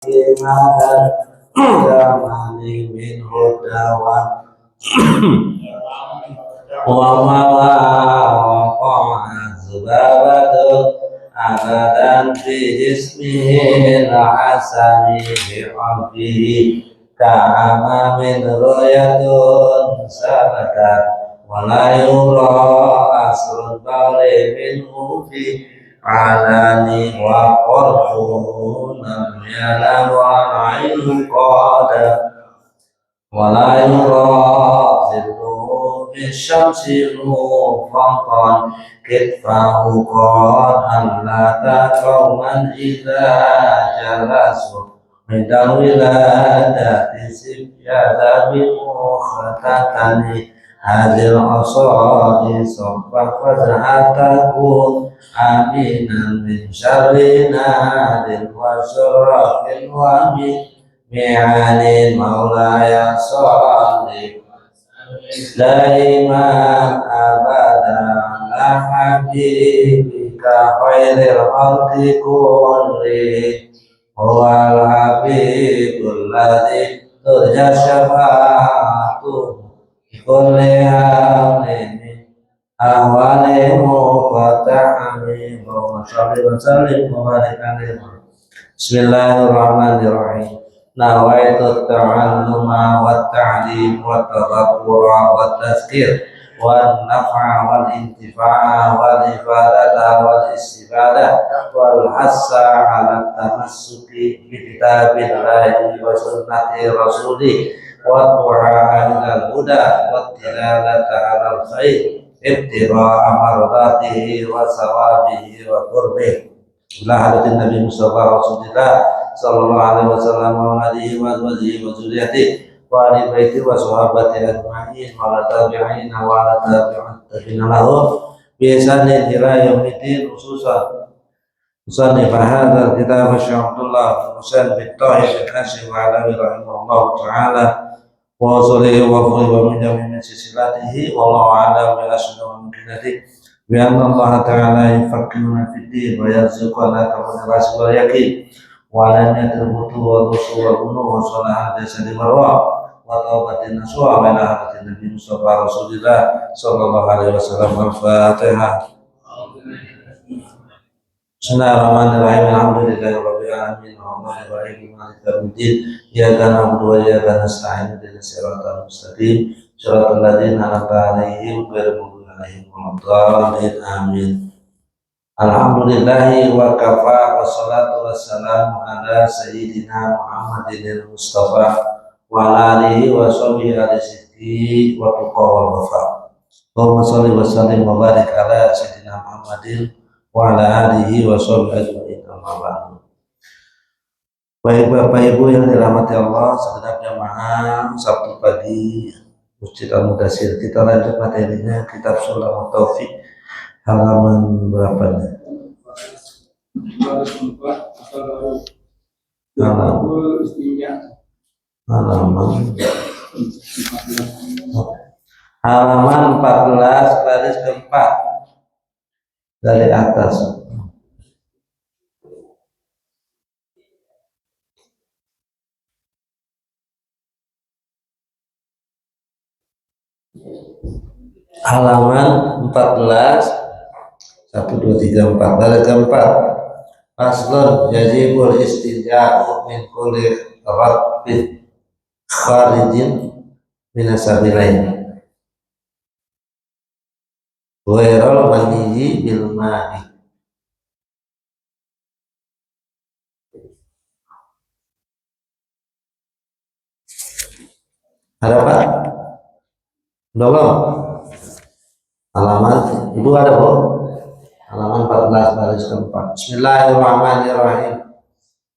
Damani min hudawan wa mala wa qama zubabatu abadan fi jismihi al-hasani bi qalbihi ka'ama min royatun sabatat wa la yura asrul bali minhu fi alani wa qarhun yalan wa ainu qada wa la yura zillu bisyamsi mufatan kitfahu qad allata qawman idha jalasu midal wiladati sibjada bimukhatatani hadil asadi sofa fazahataku aminan min syarri nadin wa syurafin wa mi'anin maulaya salli daiman abadan la habibika khairil khalqi kulli huwal habibul ladzi turja syafa'atuhu kulli hamlin ahwali muqatta'ami wa salli wa sallim wa barik alaihi. Bismillahirrahmanirrahim. Nawaitu ta'alluma wa ta'lim wa tadhakkura wa tazkir wa naf'a wal intifa'a wal ifadata wal istifadah wal hassa ala tamassuki bi kitabillahi wa sunnati rasulih wa du'a ilal huda wa tilalata alal khair ibtira amardatihi wa sawabihi wa qurbih ila hadatin Nabi Mustafa Rasulullah sallallahu alaihi wasallam wa alihi wa azwajihi wa dzurriyyatihi wa ahli baiti wa sahabati ajma'in wa la tabi'in wa la tabi'in lahum bi ihsanin ila yaumil khususan musannif hadzal kitab Syekh Abdullah Husain bin Thahir bin Hashim wa alawi rahimahullah ta'ala wa sallallahu wa sallam wa min silsilatihi wallahu a'lam bi asma'ihi wa mukminatihi bi anna Allah ta'ala yufaqqihuna fid din wa yarzuquna kama rasul yaqin wa la yatrubutu wa rusul wa bunu wa salah jasadi marwa wa taubatin nasuha wa ila hadatin Nabi Mustafa Rasulullah sallallahu alaihi wasallam. Al-Fatihah. Bismillahirrahmanirrahim. Alhamdulillahi rabbil alamin. Arrahmanir rahim. Maliki yaumiddin. Iyyaka na'budu wa iyyaka nasta'in. Ihdinas siratal mustaqim. Shiratal ladzina an'amta 'alaihim ghairil maghdubi 'alaihim waladdallin. Amin. Alhamdulillahi wa kafa wa salatu wassalamu ala sayyidina Muhammadin al-Mustafa wa ala alihi wa sahbihi al-siddiq wa tuqa wal wafa. Allahumma shalli wa sallim wa barik ala sayyidina Muhammadin wa ala alihi wa sahbihi ajma'in. Amma ba'du. Baik Bapak Ibu yang dirahmati Allah, segenap jamaah Sabtu pagi Masjid Al-Mudassir, kita lanjut materinya kitab Sulamu Taufik halaman berapa nih? Halaman 14 baris keempat dari atas. Halaman 14 1, 2, 3, 4 baris keempat. Faslun yajibul istinja'u min kulli rabbin kharijin minasabilain ghairul maniyyi bil ma'i. Ada Pak? Belum? Halaman Ibu ada Bu? Halaman 14 baris keempat. Bismillahirrahmanirrahim.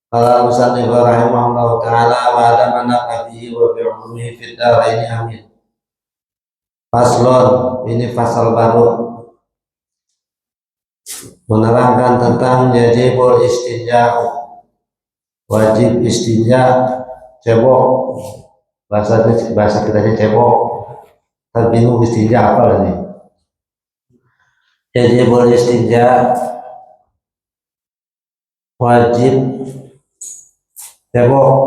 Qala musannif rahimahullah ta'ala wa adama nabihi wa bi'ulumihi fid dharaini amin. Faslun, ini fasal baru menerangkan tentang yajibul istinja'u, wajib istinja, cebok, bahasa kitanya cebok, terbingung istinja apa ini. Yajibul istinja, wajib cebok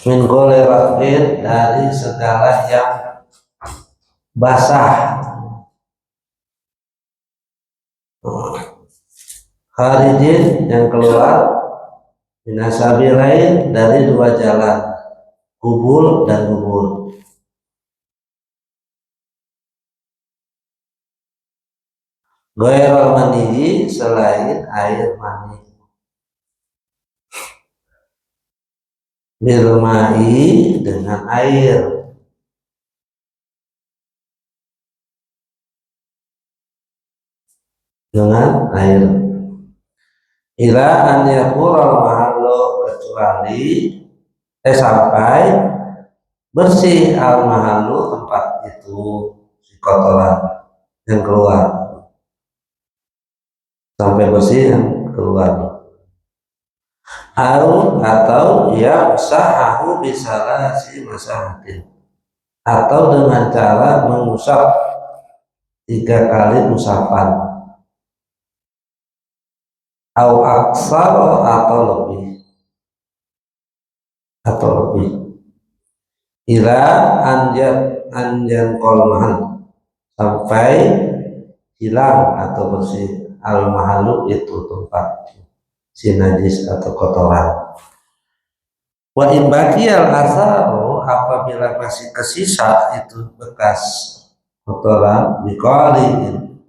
min gole rafin dari segala yang basah, kharijin yang keluar, minasabi lain dari dua jalan, kubul dan kubul. Goyrol mandi selain air mani, bilmai dengan air, ila an yakural mahallu kecuali sampai bersih al mahallu tempat itu, si kotoran yang keluar, sampai bersih yang keluar. Atau ya sahahu bisalah si masahatin, atau dengan cara mengusap 3 kali usapan, au aksar atau lebih ila anjan kolman sampai hilang atau bersih al mahalu itu tempat si najis atau kotoran. Wa in baqiyal atharu, apabila masih tersisa itu bekas kotoran, biqalin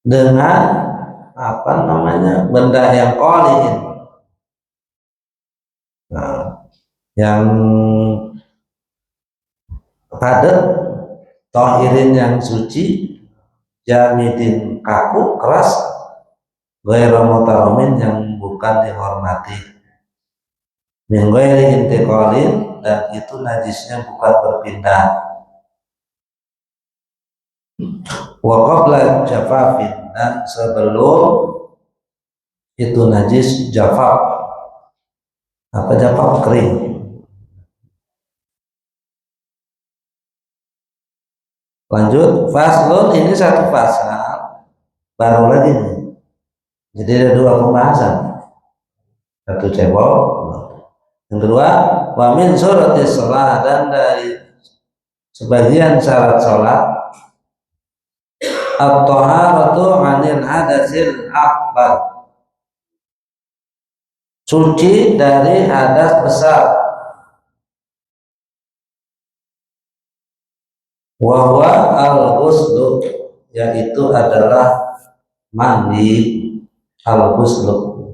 dengan benda yang qalin, yang padat, tahirin yang suci, jamidin kaku keras, ghairu mutaramin yang bukan dihormati, min ghairi intiqalin, dan itu najisnya bukan berpindah, wa qabla jafafin, dan sebelum itu najis jafaf. Apa jafaf? Kering. Lanjut, faslun, ini satu pasal baru lagi nih. Jadi ada 2 pembahasan, satu cebok, yang kedua wa min syuratis shalah, dan dari sebagian syarat sholat, at-taharatu 'anil hadatsil akbar, suci dari hadas besar, wa huwa al-ghuslu, yaitu adalah mandi, al-ghuslu.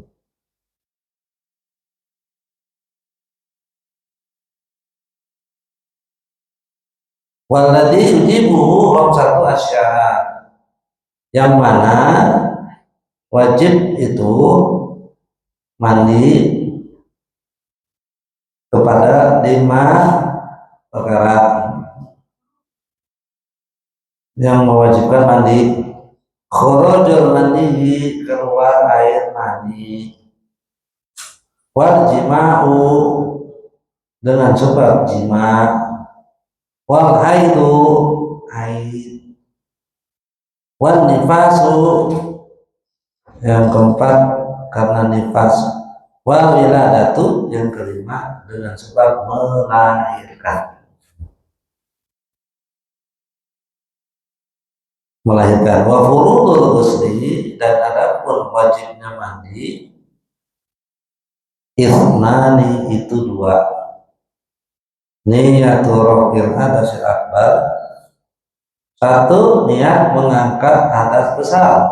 Walladhi yujibuhu khamsatu asya, yang mana wajib itu mandi kepada 5 perkara yang mewajibkan mandi. Khurujul mandi, keluar air mani, wal jima'u, dengan sebab jima, wal haidu, haid, wal nifasu, yang keempat karena nifas, wal wiladatu, yang kelima dengan sebab melahirkan. Wa furudul ghusli, dan adapun wajibnya mandi, ithnani, itu 2. Niyatul raf'il hadasil akbar, 1 niat mengangkat hadas besar,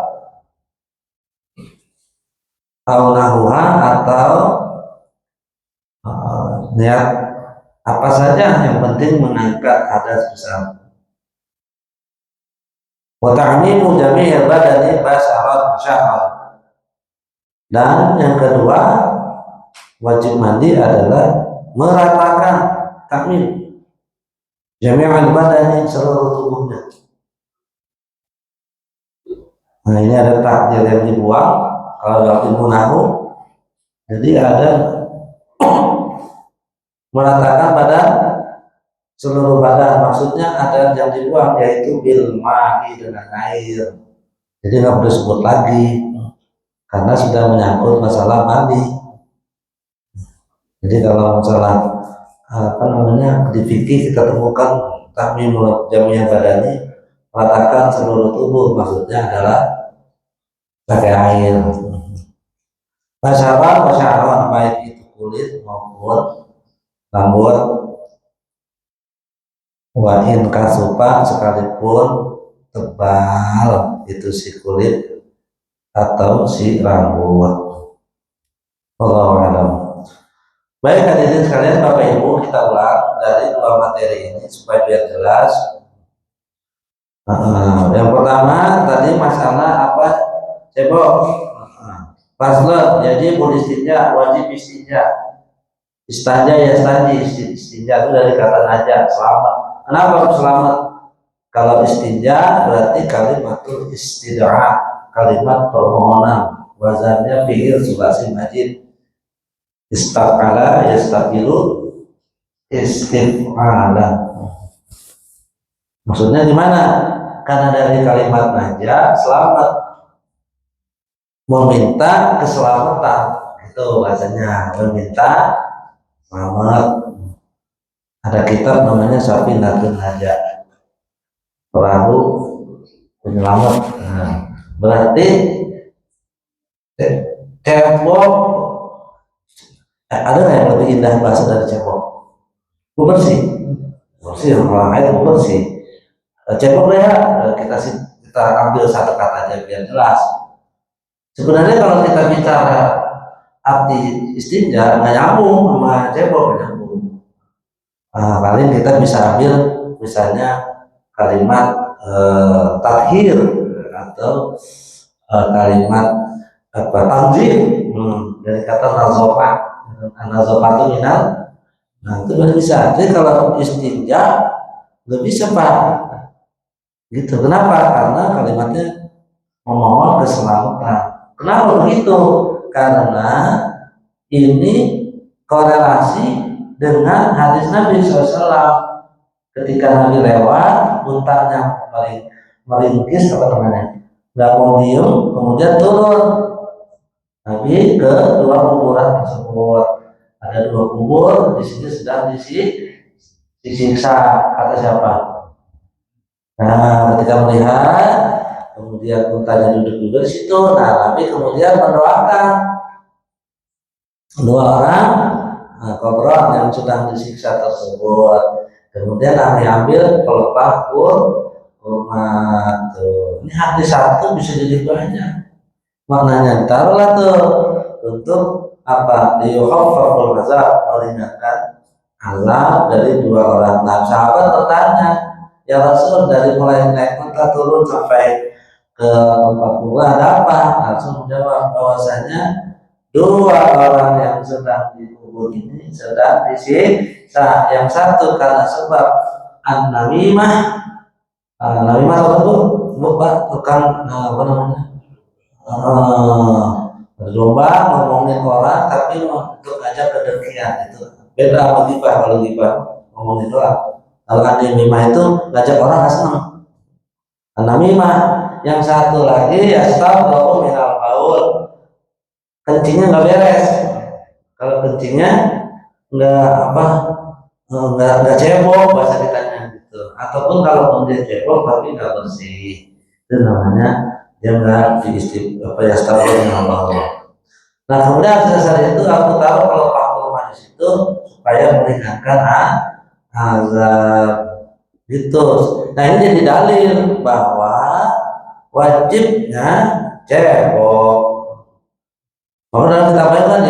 nahuha, atau niat apa saja yang penting mengangkat hadas besar. Wa ta'mimu jami'il badani basharat sya'ar, dan yang kedua wajib mandi adalah meratakan, takmim, jami'il badani, seluruh tubuhnya. Nah, ini ada takdir yang dibuang kalau ilmunahu, jadi ada meratakan pada seluruh badan. Maksudnya ada yang dibuang yaitu bil ma'i, dengan air. Jadi nggak perlu sebut lagi karena sudah menyangkut masalah mandi. Jadi kalau masalah apa namanya di fikih kita temukan tahmimul jami'ah badani, mengatakan seluruh tubuh, maksudnya adalah pakai air. Masyarakat baik itu kulit maupun rambut, wahin kasupa, sekalipun tebal itu si kulit atau si rambut. Wallahu a'lam. Baik hadirin sekalian, Bapak Ibu, kita ulang dari dua materi ini supaya biar jelas. Yang pertama tadi masalah apa? Cebok. Fasl, jadi istinja wajib istinja. Istanja ya standi, istinja itu dari kata najah, selamat. Kenapa harus selamat? Kalau istinja berarti kalimatul istidra, kalimat permohonan. Wazannya fi'il sulasi majid. Istaqala yastaqilu istif'ala. Maksudnya gimana? Karena dari kalimat najah, selamat, meminta keselamatan, itu bahasanya, meminta selamat. Ada kitab namanya Safinatun Najah, perahu penyelamat. Berarti cebok, ada nggak yang lebih indah bahasa dari cebok? Bersih, bersih, orang lain bersih. Cebok ya, kita ambil satu kata aja biar jelas. Sebenarnya kalau kita bicara arti istinja nggak nyambung sama cebok, nyambung. Paling kita bisa ambil misalnya kalimat tathir atau kalimat apa tanzim, dari kata nazofa, nazofa itu minal. Nah itu baru bisa. Jadi kalau istinja nggak bisa Pak, gitu. Kenapa? Karena kalimatnya memohon keselamatan. Kenapa begitu? Karena ini korelasi dengan hadis Nabi SAW. Ketika Nabi lewat, muntahnya meringkis, apa namanya, nggak mau diem, kemudian turun. Nabi ke dua kuburan tersebut. Ada dua kubur, di sini sedang disiksa. Kata siapa? Nah, ketika melihat, kemudian untanya duduk juga di situ. Nah, Nabi kemudian mendoakan dua orang korban yang sedang disiksa tersebut. Kemudian Nabi ambil pelepah kurma. Tuh, ini hadis satu bisa jadi banyak. Maknanya taruhlah tuh untuk apa? Liyukhaffaful azab, meringankan azab dari dua orang. Nah, sahabat bertanya, ya Rasul, dari mulai naik unta turun sampai ke tempat kubur ada apa? Langsung menjawab bahwasanya dua orang yang sedang dikubur ini sedang disiksa. Yang satu karena sebab an-namimah. Namimah apa itu? Bukan apa namanya? Berlomba ngomongin orang tapi untuk ngajak kedengkian, itu beda sama gibah. Kalau gibah ngomongin orang, kalau an-namimah itu ngajak orang nggak senang. An-namimah. Yang satu lagi ya stahu minal baul, kencingnya nggak beres. Kalau kencingnya nggak cebok bahasa kitanya gitu. Ataupun kalau dia cebok tapi nggak bersih, itu namanya dia nggak ya stahu minal baul. Nah kemudian dasar itu aku tahu kalau Pak Kurma di situ supaya meringankan azab gitu. Nah ini jadi dalil bahwa wajibnya cebok. Kemudian kita bayangkan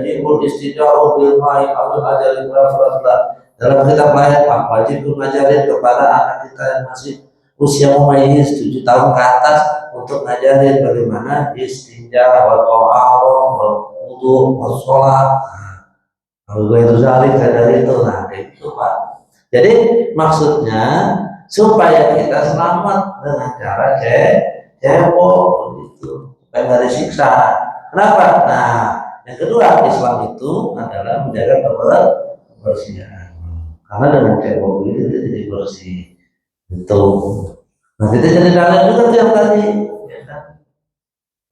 jibul istijau bil ma'i amil ajalin berapa. Dalam kitab lain wajib mengajarin kepada anak kita yang masih usia mumayyiz 7 tahun ke atas untuk ngajarin bagaimana istinja wa ta'awun wa wudu wa sholat. Kalau itu zalik dari itu, nah itu Pak. Jadi maksudnya supaya kita selamat dengan cara cebok gitu, supaya nggak disiksa. Kenapa? Nah, yang kedua, Islam itu adalah menjaga kebersihan. karena dengan cebok itu jadi bersih itu. Nah kita jadi dalil juga tuh yang tadi, ya kan?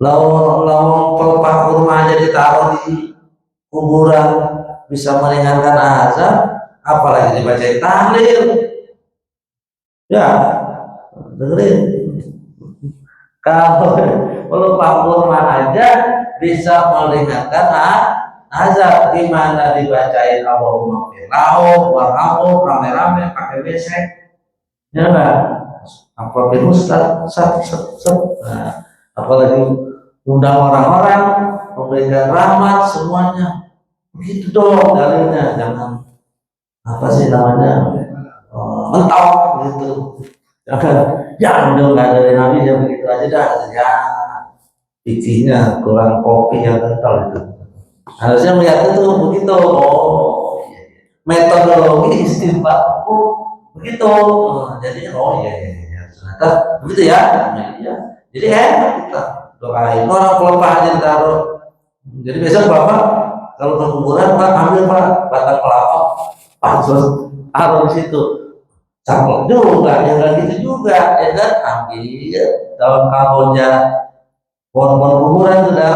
Lawang pelepah kurma aja ditaruh di kuburan bisa meringankan azab, apalagi dibacain tahlil. Ya, dengerin. Kalau pelepah kurma aja bisa meringankan azab, gimana dibacain Allahumma firlahu warhamu rame-rame pakai besek, ya enggak? Apalagi ustaz, nah, apalagi undang orang-orang, memberikan rahmat semuanya, begitu dong dalilnya, jangan apa sih namanya mentok gitu, jangan dong, nggak dari nabi ya begitu aja dah, ya bikinnya kurang kopi yang kental itu. Harusnya melihat itu begitu. Oh, iya, iya. Metodologi istighfar begitu. Jadi oh iya, iya, iya. Ternyata begitu ya. Nah, iya. Jadi kita doain orang pelepah aja ditaruh. Jadi besok bapak kalau ke kuburan pak ambil pak batang kelapa, pak terus taruh di situ. Cangklok juga, ya nggak gitu juga, ya kan? Ambil daun kamboja, pohon-pohon kuburan sudah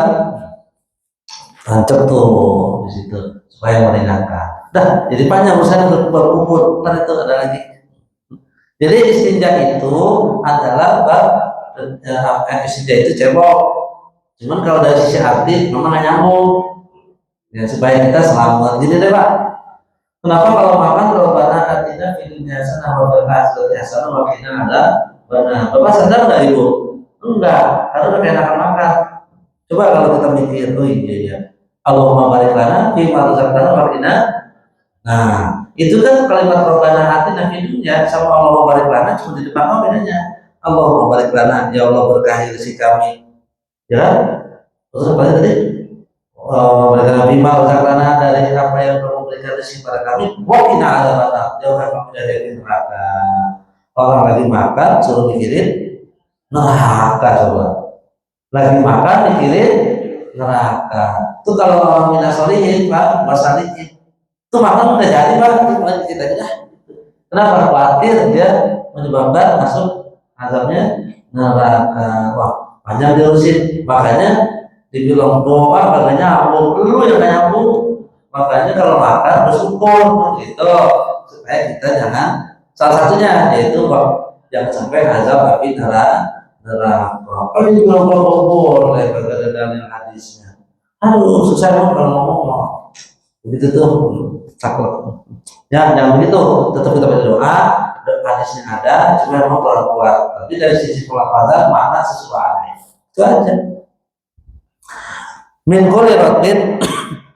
tancap tuh di situ supaya meringankan. Dah, jadi panjang urusan untuk berkubur. Ntar itu ada lagi. Jadi istinja itu adalah istinja itu cebok. Cuman kalau dari sisi arti memang nggak nyambung. Ya supaya kita selamat. Jadi deh pak. Kenapa kalau makan robbana atina fid dunya hasanah wa fil akhirati hasanah wa qina adzabannar. Bapak sadar nggak ibu? Enggak, karena udah enakan makan. Coba kalau kita mikir, oh iya ya. Allahumma barik lana fi ma razaqtana wa qina. Nah, itu kan kalimat robbana atina fid dunya sama Allahumma barik lana cuma di depan bedanya. Allahumma barik lana, ya Allah berkahi rezeki kami. Ya. Terus apa tadi? Berikan bima razaqtana dari apa yang kamu berikan rezeki pada kami. Wa qina adzabannar, jauhkan kami dari api neraka. Orang lagi makan suruh mikirin neraka coba. Lagi makan mikirin neraka. Itu kalau orang minasolihin pak, masalihin. Itu makan udah jadi pak, itu kita aja. Kenapa? Khawatir dia menyebabkan masuk azabnya neraka. Wah, panjang diurusin. Makanya dibilang doa kagak nyambung, lu yang gak nyambung. Makanya kalau makan bersyukur gitu, supaya kita jangan, salah satunya yaitu jangan sampai azab api neraka. Oh ini bilang boleh kagak ada dalil hadisnya. Aduh susah banget kalau ngomong begitu tuh saklek. Ya jangan begitu, tetap kita berdoa. Hadisnya ada, cuma memang kurang kuat. Tapi dari sisi pelafazan mana sesuai. Itu aja. Min kulli ratin,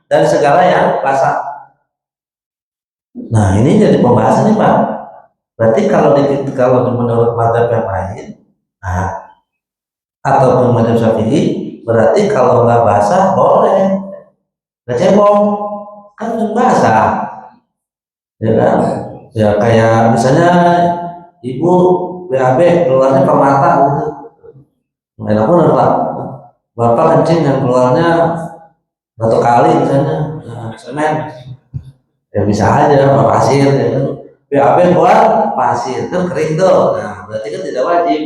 dari segala yang basah. Nah ini jadi pembahasan nih pak. Berarti kalau menurut mazhab yang lain, nah, atau mazhab Syafi'i, berarti kalau nggak basah boleh, nggak cebong, kan basah, ya kan? Ya kayak misalnya ibu BAB keluarnya permata gitu, enak bener pak. Bapak kencing yang keluarnya satu kali misalnya, nah, semen, ya bisa aja apa pasir, ya kan? BAB buat pasir kan kering tuh, nah berarti kan tidak wajib.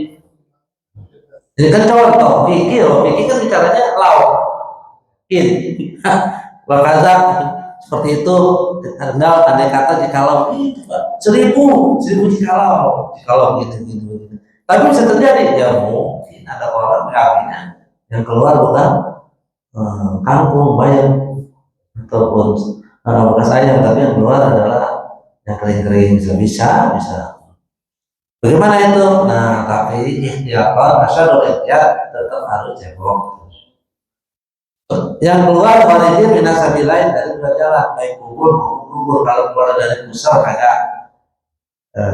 Jadi kan contoh fikih kan bicaranya lauk, wakaza seperti itu. Anda andai kata jikalau seribu jikalau gitu. Tapi bisa terjadi ya mungkin ada orang BAB-nya yang keluar bukan kangkung bayam ataupun bekas ayam, tapi yang keluar adalah yang kering-kering, bisa. Bagaimana itu? Nah, tapi ikhtiar asyadul ikhtiar tetap harus cebok. Yang keluar walidin minasabilain dari dua jalan, baik kubur. Kalau keluar dari pusar kagak.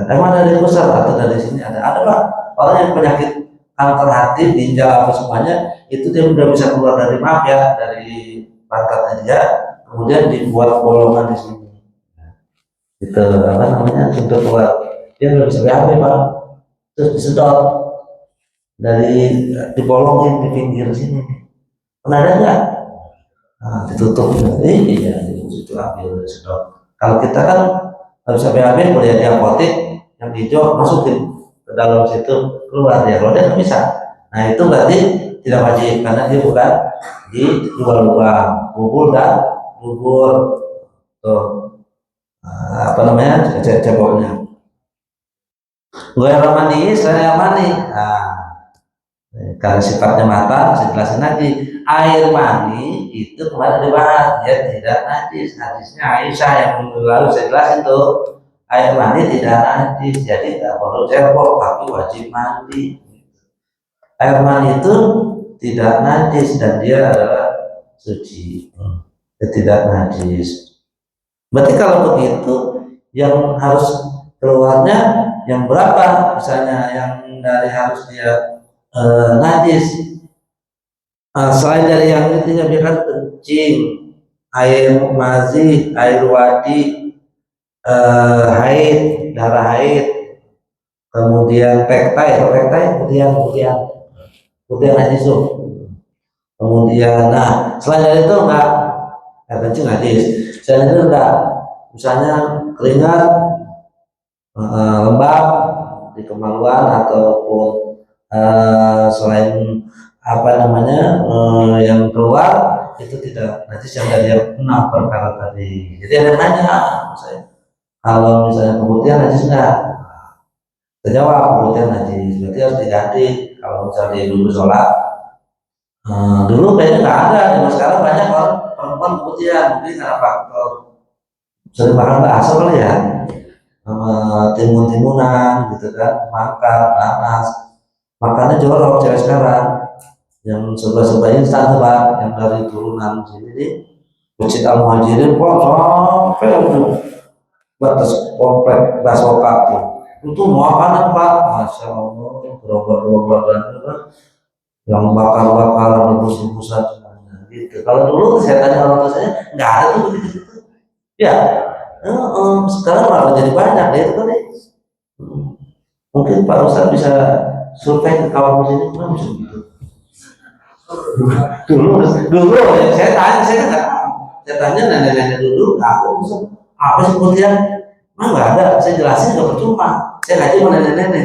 Emang dari pusar atau dari sini ada pak? Orang yang penyakit kanker hati, ginjal apa semuanya, itu dia udah bisa keluar dari dari pantatnya dia, kemudian dibuat bolongan di sini. Itu apa namanya untuk keluar. Dia nggak bisa BAB pak, terus disedot dari dibolongin di pinggir sini. Pernah ada nggak? Nah, ditutup, iya itu ambil sedot. Kalau kita kan Harus BAB boleh di apotek yang hijau masukin ke dalam situ, keluar dia. Kalau dia nggak bisa, nah itu berarti tidak wajib karena dia bukan di lubang-lubang bubur dan bubur tuh, apa namanya, ceboknya. Gue mani, saya mani. Nah, karena sifatnya matang, saya jelasin lagi. Air mani itu kemarin dibahas, ya tidak najis. Najisnya Aisyah yang minggu lalu saya jelasin tuh. Air mani tidak najis, jadi tidak perlu cebok, tapi wajib mandi. Air mani itu tidak najis dan dia adalah suci, tidak najis. Berarti kalau begitu, yang harus keluarnya yang berapa? Misalnya yang dari harus dia najis, selain dari yang itu ya biarkan kencing, air mazi, air wadi, haid, darah haid, kemudian pektai, kemudian najis tuh. Kemudian, nah selain dari itu enggak, kencing najis. Selain itu enggak, misalnya keringat, lembab di kemaluan ataupun selain apa namanya yang keluar itu tidak najis yang dari 6 perkara tadi. Jadi ada yang nanya saya, kalau misalnya keputihan najis enggak? Saya jawab keputihan najis, berarti harus diganti. Kalau misalnya dulu sholat, dulu kayaknya nggak ada, zaman sekarang banyak orang perempuan keputihan, mungkin karena faktor sering makan bakso kali ya, timun-timunan gitu kan, makan nanas, makannya jorok cewek sekarang. Yang sebelah instan tuh Pak, yang dari turunan sini nih, Masjid Al Muhajirin kok sampai ujung batas komplek bakso kaki itu makanan Pak, masya Allah, gerobak-gerobak dan yang bakar-bakaran rebus-rebusan gitu. Kalau dulu saya tanya orang tua saya nggak ada tuh begitu ya. Sekarang malah jadi banyak deh itu kali. Mungkin Pak Ustadz bisa survei ke kawan sini, kenapa bisa gitu? dulu ya, saya tanya nenek-nenek dulu, aku bisa apa sih kemudian nggak ada, saya jelasin nggak percuma, saya ngaji sama nenek-nenek,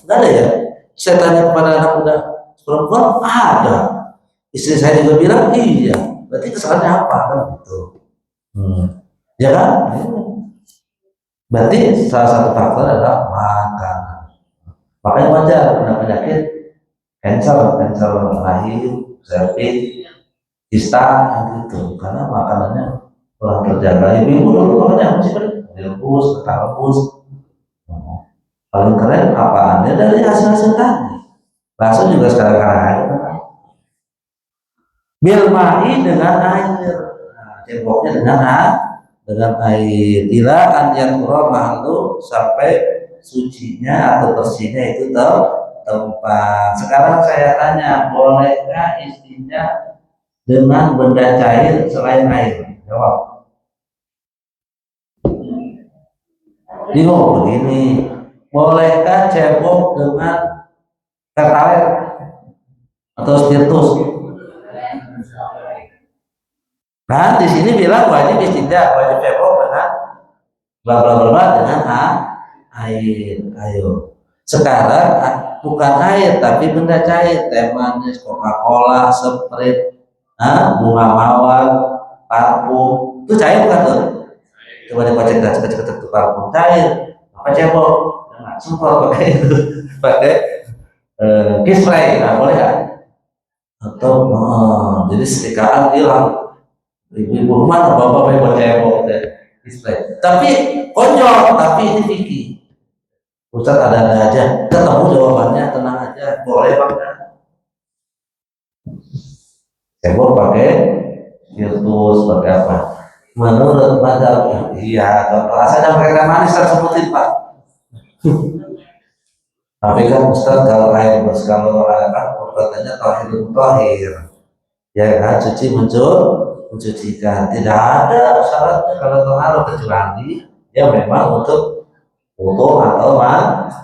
nggak ada ya. Saya tanya kepada anak muda perempuan, ada. Istri saya juga bilang iya, berarti kesalahannya apa kan gitu. Ya kan, berarti salah satu faktor adalah makanan. Makanya wajar kena penyakit cancer rahim, cervix, kista gitu, karena makanannya kurang terjaga. Ibu dulu makannya masih rebus, ketan rebus. Paling keren apaannya dari hasil-hasil tadi. Bakso juga sekarang ada. Bilmai dengan air, ceboknya dengan air. Ila an yatura mahlu, sampai sucinya atau bersihnya itu tempat. Sekarang saya tanya, bolehkah istrinya dengan benda cair selain air? Jawab. Bingung begini, bolehkah cebok dengan pertalite atau spiritus? Nah di sini bilang wajib istinja, wajib cebok dengan bla bla bla dengan air. Ayo. Sekarang bukan air tapi benda cair, teh manis, Coca-Cola, Sprite, bunga mawar, parfum, itu cair bukan tuh? Coba dikocek dan cek tuh parfum cair, apa cebok? Nggak sempat pakai itu, pakai kiss spray, nggak boleh kan? Atau jadi setikaan hilang, ibu rumah bapak buat cebok deh, kiss spray. Tapi konyol, tapi ini fikih. Ustaz ada aja, ketemu jawabannya, tenang aja, boleh pakai cebok, pakai virtus, pakai apa? Menurut mazhab, iya, rasanya pakai teh manis tersebutin Pak. Tapi kan Ustaz kalau air kalau kan katanya tahir, ya kan, suci mencucikan, tidak ada syaratnya kalau toharo kecuali ya memang untuk wudu atau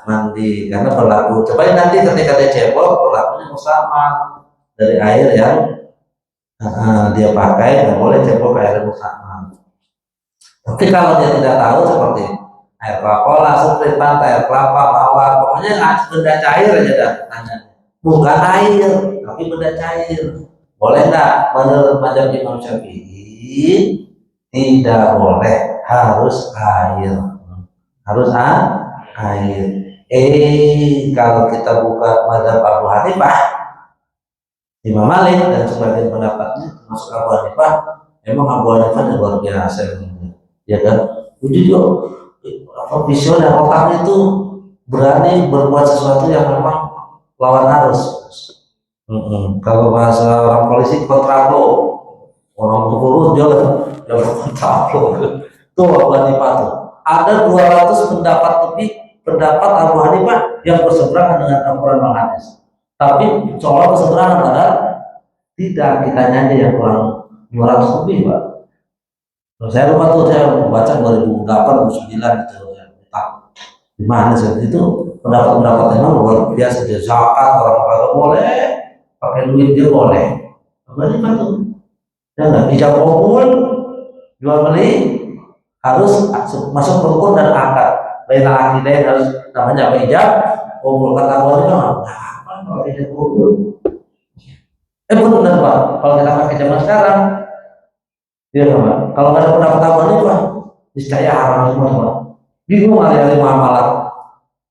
mandi, karena berlaku. Coba nanti ketika dia cebok berlakunya sama dari air yang dia pakai, nggak boleh cebok air sama. Tapi kalau dia tidak tahu seperti air Coca-Cola, Sprite, Fanta, air kelapa, mawar, pokoknya benda cair aja dah tanya. Bukan air, tapi benda cair. Boleh nggak? Menurut mazhab Imam Syafi'i tidak boleh, harus air. Harus air. Kalau kita buka mazhab Abu Hanifah, Imam Malik dan sebagian pendapatnya termasuk Abu Hanifah, memang Abu Hanifah luar biasa, ya kan? Jadi apa visioner otak itu berani berbuat sesuatu yang memang lawan arus. Kalau bahasa orang polisi kontraflow, orang lurus dia kontraflow. Tuh Abu Hanifah tuh. Ada 200 pendapat lebih pendapat Abu Hanifah yang berseberangan dengan Al-Quran dan hadis. Tapi seolah berseberangan, padahal tidak, kitanya aja yang kurang 200 lebih, Pak. Saya lupa tuh, saya baca 2008 2009 itu di mana sih itu pendapat memang luar biasa. Dia zakat orang kagak boleh, pakai duit dia boleh. Apa ini tuh? Ya nggak, ijab kabul, jual beli harus masuk rukun dan akad. Lain akidah harus namanya apa, ijab kabul. Kata Allah itu apa kalau ijab kabul? Benar Pak, kalau kita pakai zaman sekarang, iya Pak. Kalau nggak ada pendapat apa nih Pak, niscaya haram semua Pak. Bingung hari-hari muamalah.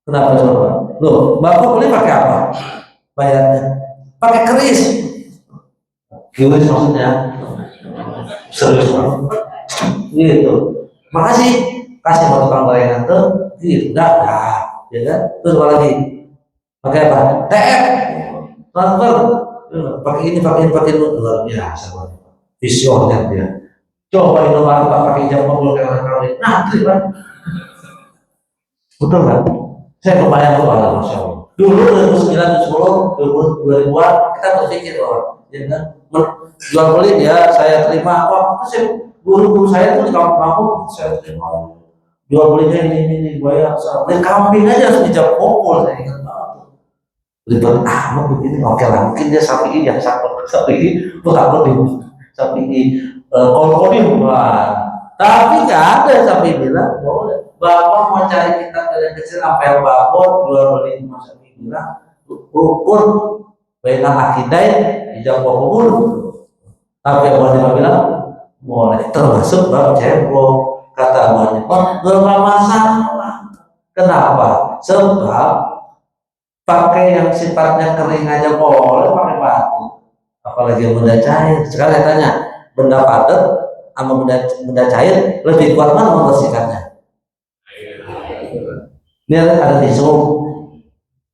Kenapa coba? Loh, Bapak beli pakai apa? Bayarnya pakai keris. Keris maksudnya serius Pak. Gitu. Makasih, kasih sama tukang bayangan tuh. Gitu, enggak, ya kan? Terus apa lagi? Pakai apa? TF, transfer. Pakai ini, luar biasa Pak. Visioner dia. Coba itu Pak pakai jam kabul kayak kawin. Nah, terima. Betul kan? Saya kebayang tuh, Masya Allah. Dulu 2009, 2010, 2000-an kita berpikir ya kan? Jual beli dia saya terima, guru-guru saya tuh di kampung saya terima. Jual belinya ini bayar, beli kambing aja harus dijawab pokok, saya ingat banget. Ribet amat begini, oke lah, mungkin dia sapi yang sapi bukan lebih sapi kolkodim, tapi nggak ada sapi bilang boleh. Bapak mau cari kita dari kecil sampai babon jual beli masa bilang rukun baik akidah ijab kabul. Tapi Abu Hanifah bilang boleh, termasuk bab cebok. Kata Abu Hanifah nggak masalah. Kenapa? Sebab pakai yang sifatnya kering aja boleh, pakai batu, apalagi benda cair. Sekarang saya tanya, benda padat sama benda cair lebih kuat mana membersihkannya? Ini ada tisu,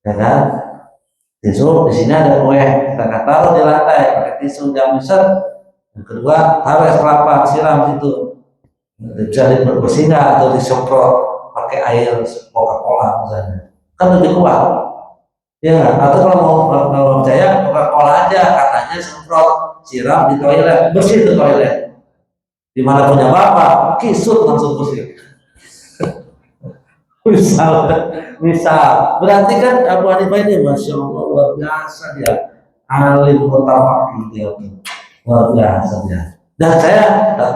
ya kan? Tisu di sini ada kue, kita taruh di lantai pakai tisu jam besar. Yang kedua, taruh es kelapa, siram situ, bisa dibersih nggak atau disemprot pakai air Coca-Cola misalnya, kan lebih kuat, ya. Atau kalau mau percaya Coca-Cola aja, katanya semprot, siram di toilet, bersih di toilet. Dimana punya bapak, kisut langsung bersih. misal berarti kan Abu Hanifah ini Masya Allah luar biasa dia, alim mutafaqih dia, luar biasa dia. Dan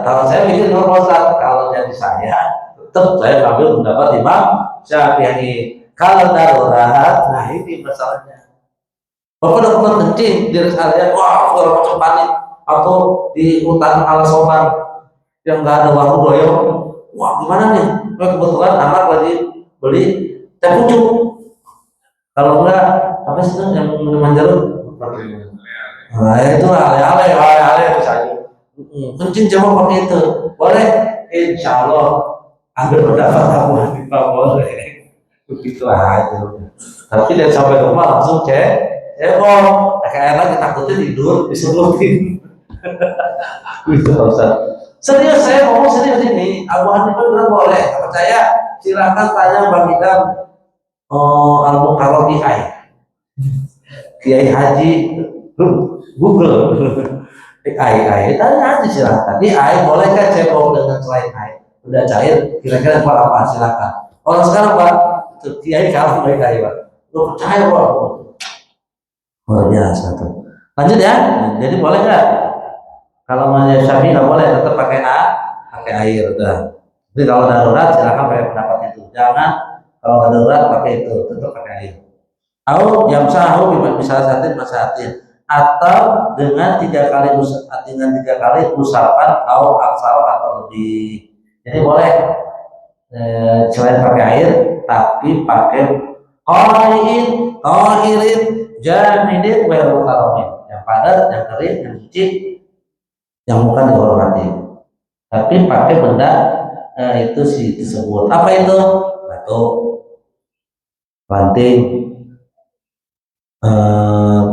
kalau saya mikir kalau jadi saya tetap saya ambil pendapat Imam Syafi'i. Kalau darurat, nah ini masalahnya. Bapak udah pernah kencing di rest area, wah segala macam panik, atau di hutan Alasoban yang nggak ada warung doyong, wah gimana nih? Kebetulan anak lagi beli teh pucuk. Kalau enggak apa sih yang minuman jeruk? Nah itu ale misalnya. Kencing coba pakai itu, boleh? Insya Allah ambil pendapat Abu Hanifah boleh. Begitu aja. Tapi dia sampai rumah langsung cebok. Kayak lagi takutnya tidur disebutin. Gitu Ustaz. Serius, saya ngomong serius ini. Abu Hanifah bilang boleh. Percaya? Silakan tanya Bang Idam Al-Mukarram Kiai Haji Google AI tanya aja silakan. Di AI boleh kan cebok dengan selain AI? Udah cair, kira-kira apa? Silakan. Kalau sekarang Pak, Kiai kalah baik AI Pak. Lu percaya Pak? Luar biasa tuh. Lanjut ya. Jadi boleh nggak? Kalau mazhab Syafi'i nggak boleh, tetap pakai air udah. Jadi kalau darurat silakan pakai pendapat itu. Jangan kalau nggak darurat pakai itu, tetap pakai air. Atau yang sahur bisa satin atau dengan tiga kali usapan atau aksar atau lebih. Jadi boleh selain pakai air tapi pakai tohirin jamidin wal yang padat, yang kering, yang suci, yang bukan dihormati. Tapi pakai benda itu sih disebut apa itu? Batu, ranting,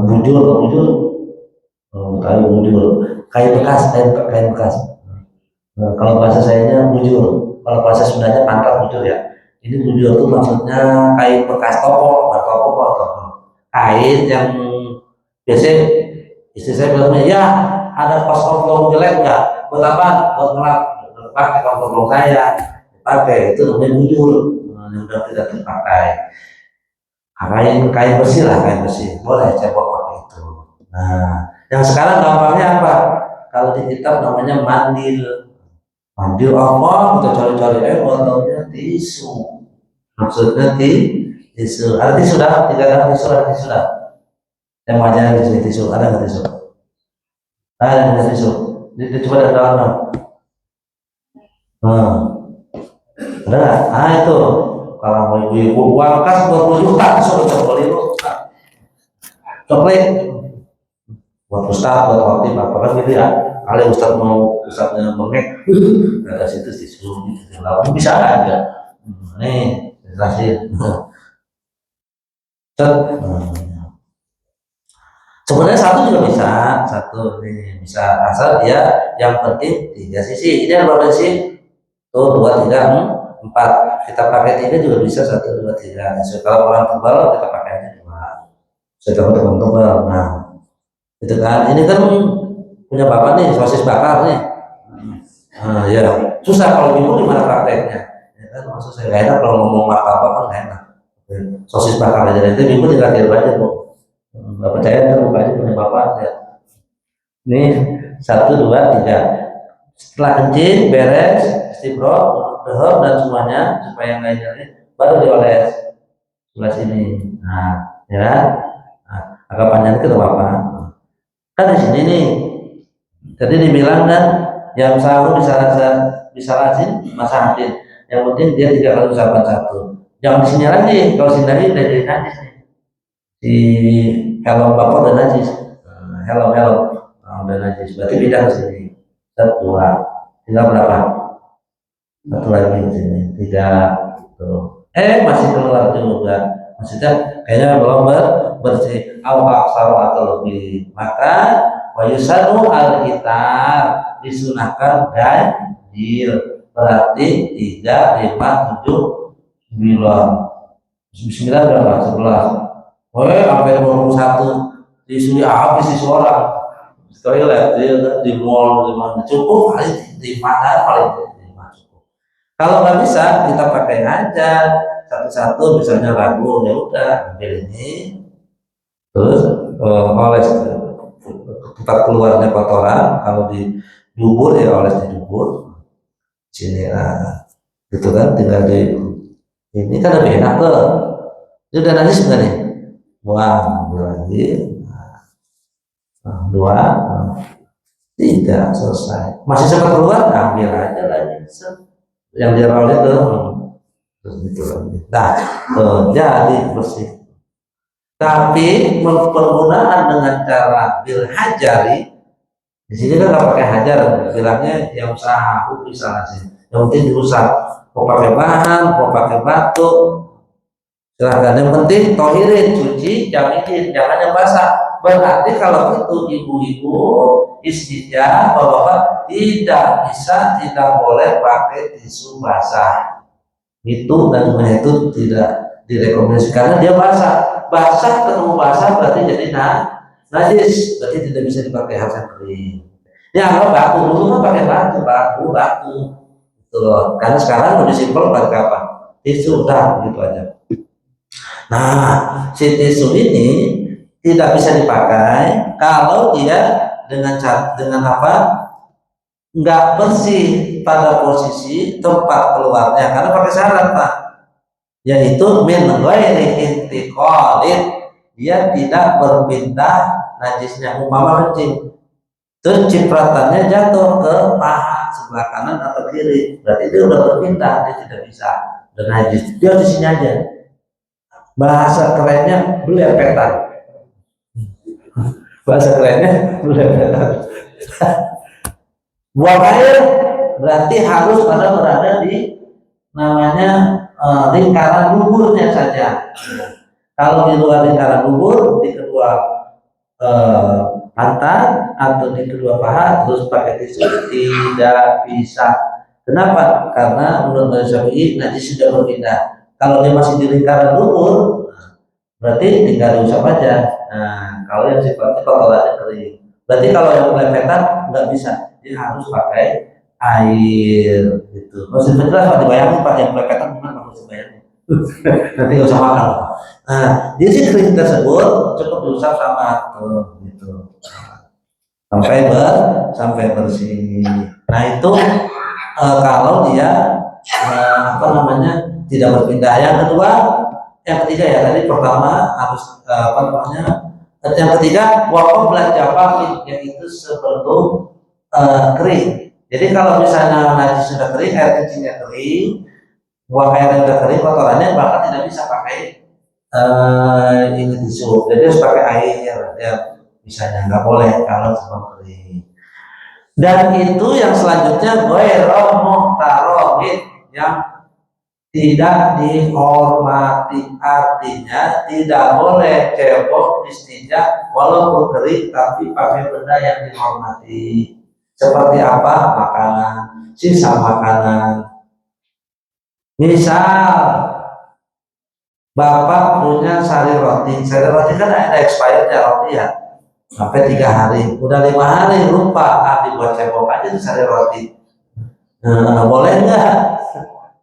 bujur, kayu bujur, kayu bekas. Kalau bahasa sayanya bujur, kalau bahasa Sundanya pangkat bujur ya. Ini bujur itu maksudnya kain bekas toko, kain yang biasanya istri saya bilangnya ya ada pas oblong jelek nggak, buat apa? Buat ngelap pakai oblong saya pakai itu namanya bujur. Yang udah tidak terpakai, kain bersih lah, kain bersih boleh cebok pakai itu. Nah, yang sekarang gampangnya apa? Kalau di kitab namanya mandil. Mandil apa? Kita cari-cari, botolnya tisu. Maksudnya tisu. Ada tisu dah? Tidak ada tisu, ada tisu dah. Yang wajahnya di sini tisu, ada nggak tisu? Ada tisu. Coba dari dalam dong. Ada nggak? Itu. Kalau mau ibu uang kas 20 juta, suruh coba lu. Coklat. Buat ustaz, buat khotib, apa kan gitu ya. Kalau ustaznya bengek, ada situ tisu, lalu bisa aja. Nih, jelasin. Sebenarnya satu juga bisa, satu nih bisa asal dia yang penting 3 sisi. Ini ada berapa sisi? Tuh 2, 3, 4. Kita pakai 3 juga bisa, 1, 2, 3. Kalau orang tebal kita pakai aja 2. Saya tebal. Nah, itu kan. Ini kan punya bapak nih, sosis bakar nih. Ya susah kalau ibu gimana prakteknya? Ya kan maksud saya nggak enak kalau ngomong martabak kan nggak enak. Sosis bakar aja itu ibu tinggal tiru aja bu. Nggak percaya kan buka aja punya bapak ya. Nih 1, 2, 3. Setelah kencing beres, istibro, dehor dan semuanya supaya nggak jadi baru dioles sebelah sini. Nah, ya, agak panjang itu apa? Kan di sini nih. Jadi dibilang kan yang sahur bisa lazim masahatin. Yang penting dia 3 kali usapan 1. Jangan di sini lagi. Kalau sini lagi udah jadi najis nih. Di helm bapak udah najis. Helm udah najis. Berarti pindah ke sini. 1, 2. Tinggal berapa? 1 lagi di sini. 3. Tuh. Masih keluar juga. Maksudnya kayaknya belum bersih. Aksar atau lebih. Maka wayusanu al-kitab disunahkan ganjil, berarti 3, 5, 7, 9 berapa? 11. Sampai 21 disuli habis di orang toilet di mall di mana cukup kali di mana paling 5 cukup. Kalau nggak bisa kita pakai aja satu-satu, misalnya ragu ya udah ambil ini terus oles tempat keluarnya kotoran. Kalau di dubur ya oles di dubur sini gitu kan, tinggal di ini kan lebih enak tuh. Ini udah najis nggak nih? Buang lagi. 2, 3 selesai. Masih sempat keluar, ambil aja lagi yang di roll itu terus gitu lagi. Nah jadi bersih. Tapi penggunaan dengan cara bil hajari di sini kan nggak pakai hajar, bilangnya yang usaha bisa sih. Yang penting diusap. Mau pakai bahan, mau pakai batu, silahkan. Yang penting tohirin, cuci, jaminin, jangan yang basah. Berarti kalau itu ibu-ibu istrinya, bapak tidak bisa, tidak boleh pakai tisu basah. Itu dan itu tidak direkomendasikan karena dia basah ketemu basah berarti jadi najis, berarti tidak bisa dipakai hal yang kering. Ya kalau batu dulu kan pakai batu itu loh. Karena sekarang lebih simpel pakai apa? Tisu udah gitu aja. Nah si tisu ini tidak bisa dipakai kalau dia dengan apa? nggak bersih pada posisi tempat keluarnya karena pakai syarat Pak, yaitu min ghairi intiqalin, dia tidak berpindah najisnya. Umpama kencing terus cipratannya jatuh ke paha sebelah kanan atau kiri, berarti dia udah berpindah, dia tidak bisa dan najis, dia di sini aja. Bahasa kerennya belepetan, bahasa kerennya belepetan. Buang air berarti harus berada di namanya lingkaran luburnya saja. Kalau di luar lingkaran lubur, di kedua pantat atau di kedua paha terus pakai tisu, tidak bisa. Kenapa? Karena menurut Syafi'i najis sudah berpindah. Kalau dia masih di lingkaran lubur, berarti tinggal diusap aja. Nah, kalau yang sifatnya kotorannya kering, berarti kalau yang melepetan nggak bisa, dia harus pakai air gitu. Masih jelas Pak, dibayangin Pak, yang melepetan gimana Pak, bayangin. Nanti nggak usah makan Pak. Nah, di sini kering tersebut cukup diusap sama gitu sampai bersih. Nah itu kalau dia apa namanya tidak berpindah. Yang ketiga ya tadi pertama harus apa namanya, yang ketiga waktu belajar jafafin, yaitu sebelum kering. Jadi kalau misalnya najis sudah kering, air kencingnya kering, buang air yang sudah kering, kotorannya bahkan tidak bisa pakai ini tisu. Jadi harus pakai air ya, misalnya nggak boleh kalau sebelum kering. Dan itu yang selanjutnya ghairu muhtaromin, yang tidak dihormati, artinya tidak boleh cebok istinja walaupun kering tapi pakai benda yang dihormati. Seperti apa? Makanan, sisa makanan. Misal Bapak punya sari roti kan ada expirednya roti ya, sampai 3 hari, udah 5 hari lupa, dibuat cebok aja di sari roti. Boleh nggak?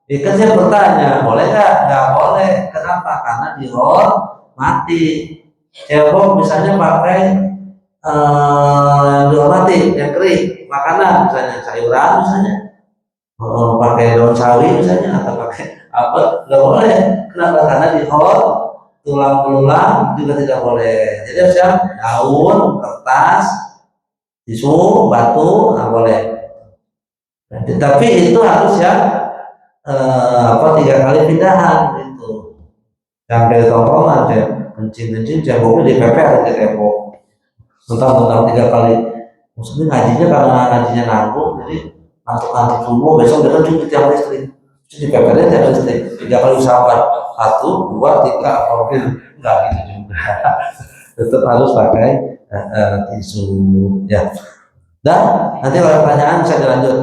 Ikan saya bertanya, boleh nggak? Nggak boleh. Kenapa? Karena dihormati. Cebok misalnya pakai dihormati yang kering, makanan misalnya sayuran misalnya, pakai daun sawi misalnya atau pakai apa, nggak boleh. Kenapa? Karena tulang belulang juga tidak boleh. Jadi harus yang daun, kertas, tisu, batu, nggak boleh. Tapi itu harus yang 3 kali pindahan itu. Yang dari tongkrongan saya kencing ceboknya dipepet di tembok. Mentang-mentang 3 kali. Maksudnya ngajinya karena ngajinya nanggung, jadi ngantuk subuh, besok dia kencing di tiap listrik. Terus dipepetnya tiap listrik. 3 kali usapan. 1, 2, 3, mungkin enggak gitu juga. Tetap harus pakai tisu ya. Dan nanti kalau pertanyaan bisa dilanjut.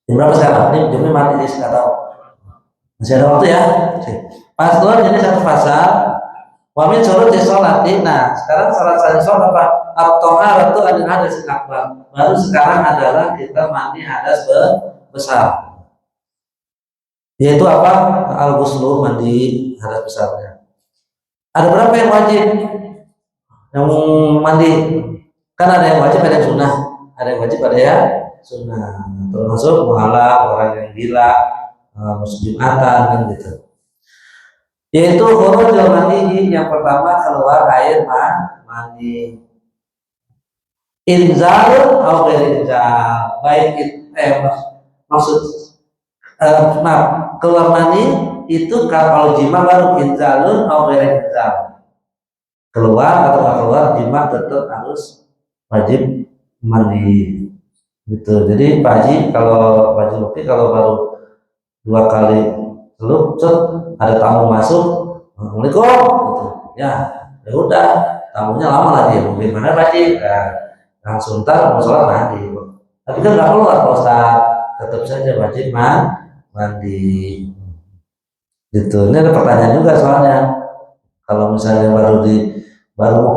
Berapa sekarang? Ini jamnya mati nih, nggak tahu. Masih ada waktu ya. Pastor, jadi satu pasal. Wamin suruh di sholat. Nah, sekarang salah sholat apa? At-tohar itu ada akbar. Baru sekarang adalah kita mandi hadas besar. Yaitu apa? Al-ghuslu, mandi hadas besarnya. Ada berapa yang wajib? Yang mandi? Kan ada yang wajib, ada yang sunnah. Ada yang wajib, ada yang sunnah. Termasuk muhalaf, orang yang gila, musim Jumatan kan gitu. Yaitu khurujul mani, yang pertama keluar air mani. Inzal atau inzal, baik maksud keluar mani itu kalau jima baru inzalun atau inzal. Keluar atau nggak keluar jima tetap harus wajib mandi. Gitu. Jadi Pak Haji, kalau Pak Haji Luki kalau baru 2 kali celup, ada tamu masuk, Assalamualaikum, gitu. Ya udah, tamunya lama lagi, bagaimana Pak Haji? Langsung ntar mau sholat mandi. Tapi kan nggak keluar Pak Ustaz, tetap saja wajib mandi. Gitu. Ini ada pertanyaan juga soalnya, kalau misalnya baru mau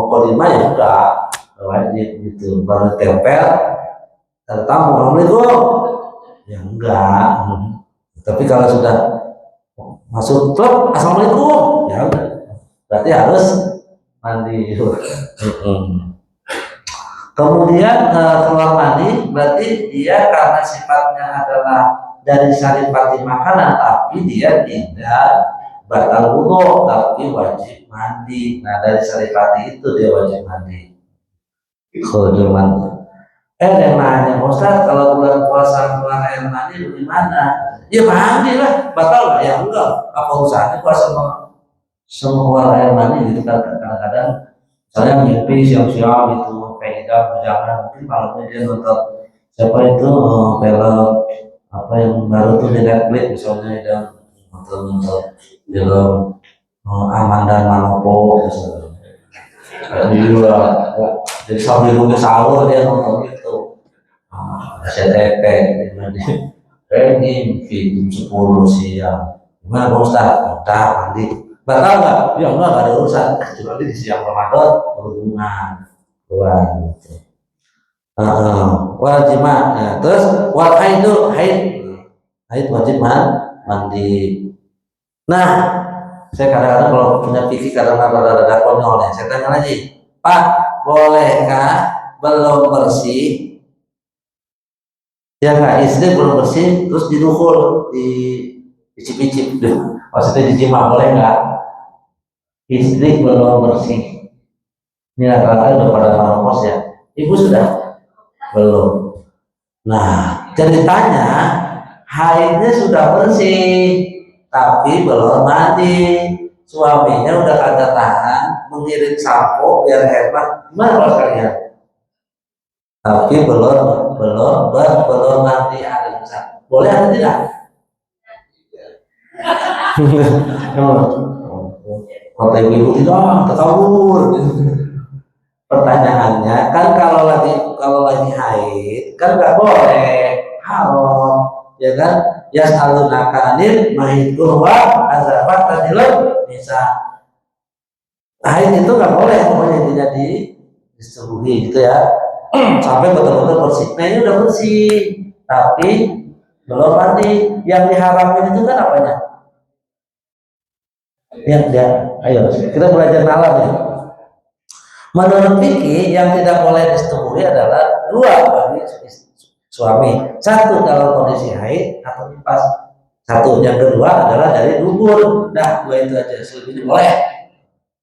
kodimah ya udah wajib gitu, baru tempel ada tamu Assalamualaikum ya enggak. Tapi kalau sudah masuk klub Assalamualaikum ya udah, berarti harus mandi. Kemudian keluar mani berarti dia karena sifatnya adalah dari saripati makanan, tapi dia tidak batal wudhu, tapi wajib mandi. Nah dari saripati itu dia wajib mandi. Kudu mandi. Dia nanya, Ustaz kalau bulan puasa keluar air mani gimana? Ya mandi lah, batal nggak? Ya enggak. Apa usahanya puasa semua keluar air mani gitu kan? Kadang-kadang saya mimpi siang-siang gitu kayak jangan mungkin malamnya dia nonton siapa itu film apa yang baru tuh di Netflix misalnya dia nonton film Amanda Manopo gitu jadi sambil nunggu sahur dia nonton itu SCTV kayak jam 10 siang gimana Pak Ustaz? Udah mandi batal nggak? Ya enggak ada urusan kecuali di siang Ramadan berhubungan keluar gitu. Wajib nah, terus wal haid wajib mandi. Nah saya kadang-kadang kalau punya pikir kadang-kadang ada konyol ya saya tanya lagi Pak bolehkah belum bersih ya nggak istri belum bersih terus didukul di icip-icip maksudnya dijima boleh nggak istri belum bersih ini rata-rata udah pada menopause ya ibu sudah belum nah ceritanya haidnya sudah bersih tapi belum mandi suaminya udah kagak tahan mengirim sampo biar hemat gimana kalau kalian tapi belum mandi ada bisa boleh atau tidak kata ibu tidak terkabur pertanyaannya kan kalau lagi haid kan nggak boleh haram ya kan ya selalu nakanir mahidul wa azabat tadilun bisa haid itu nggak boleh pokoknya tidak disebuhi gitu ya sampai betul-betul bersih nah ini udah bersih tapi belum mandi yang diharamkan itu kan apanya yang dia ayo kita belajar nalar ya menurut fikih yang tidak boleh disetubuhi adalah dua bagi suami satu dalam kondisi haid atau nifas satu yang kedua adalah dari dubur nah dua itu aja selebihnya boleh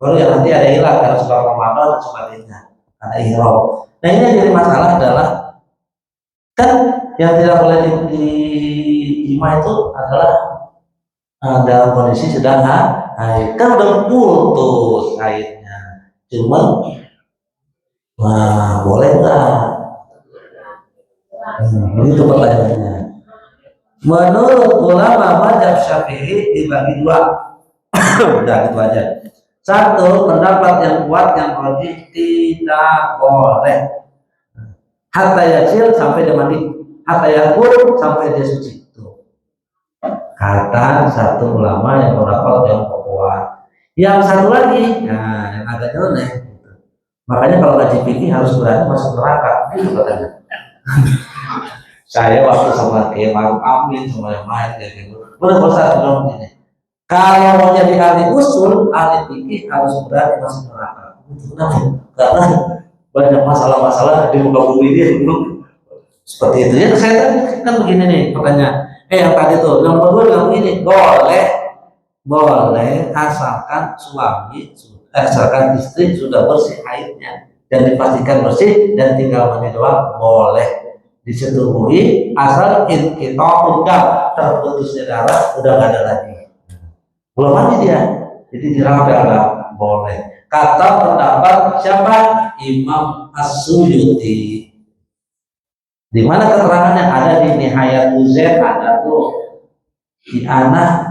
baru yang nanti ada hilang karena suka Ramadan dan sebagainya karena ihram nah ini yang jadi masalah adalah kan yang tidak boleh dijima itu adalah dalam kondisi sedang haid kan udah putus haidnya cuma boleh nggak itu pertanyaannya menurut ulama mazhab Syafi'i dibagi dua udah gitu aja satu pendapat yang kuat yang rajih tidak boleh hatta yasil sampai dia mandi hatta yakul sampai dia suci kata satu ulama yang pendapat yang kuat yang satu lagi nah yang agak aneh makanya kalau ngaji fikih harus berani masuk neraka gitu katanya saya waktu sama Imam Amin sama yang lain kayak gitu boleh bosan bilang begini kalau mau jadi ahli usul ahli fikih harus berani masuk neraka itu kenapa karena banyak masalah-masalah di muka bumi ini seperti itu ya saya kan begini nih pertanyaan yang tadi tuh yang kedua bilang begini boleh asalkan asalkan istri sudah bersih haidnya dan dipastikan bersih dan tinggal mandi doang boleh disetubuhi asal kita udah terputusnya darah udah gak ada lagi belum mandi dia jadi dirangkap boleh kata pendapat siapa Imam As-Suyuti di mana keterangannya ada di Nihayat Uzair ada tuh di anak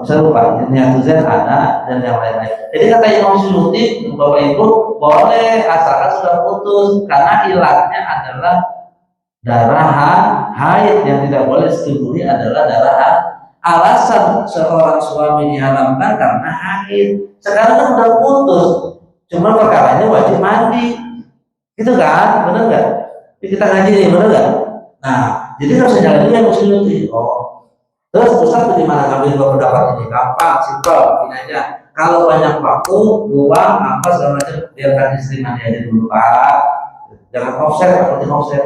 saya lupa Nihayat Uzair ada dan yang lain-lain jadi kata Imam Suyuti Bapak Ibu boleh asalkan sudah putus karena ilatnya adalah darah haid yang tidak boleh disetubuhi adalah darah alasan seorang suami diharamkan karena haid sekarang kan udah putus cuma perkaranya wajib mandi gitu kan benar nggak kita ngaji nih benar nggak nah jadi harus jalan yang muslim itu terus Ustaz bagaimana ngambil pendapat ini gampang simpel ini aja kalau banyak waktu luang apa segala macam biarkan istri mandi aja dulu Pak jangan offset, takutnya offset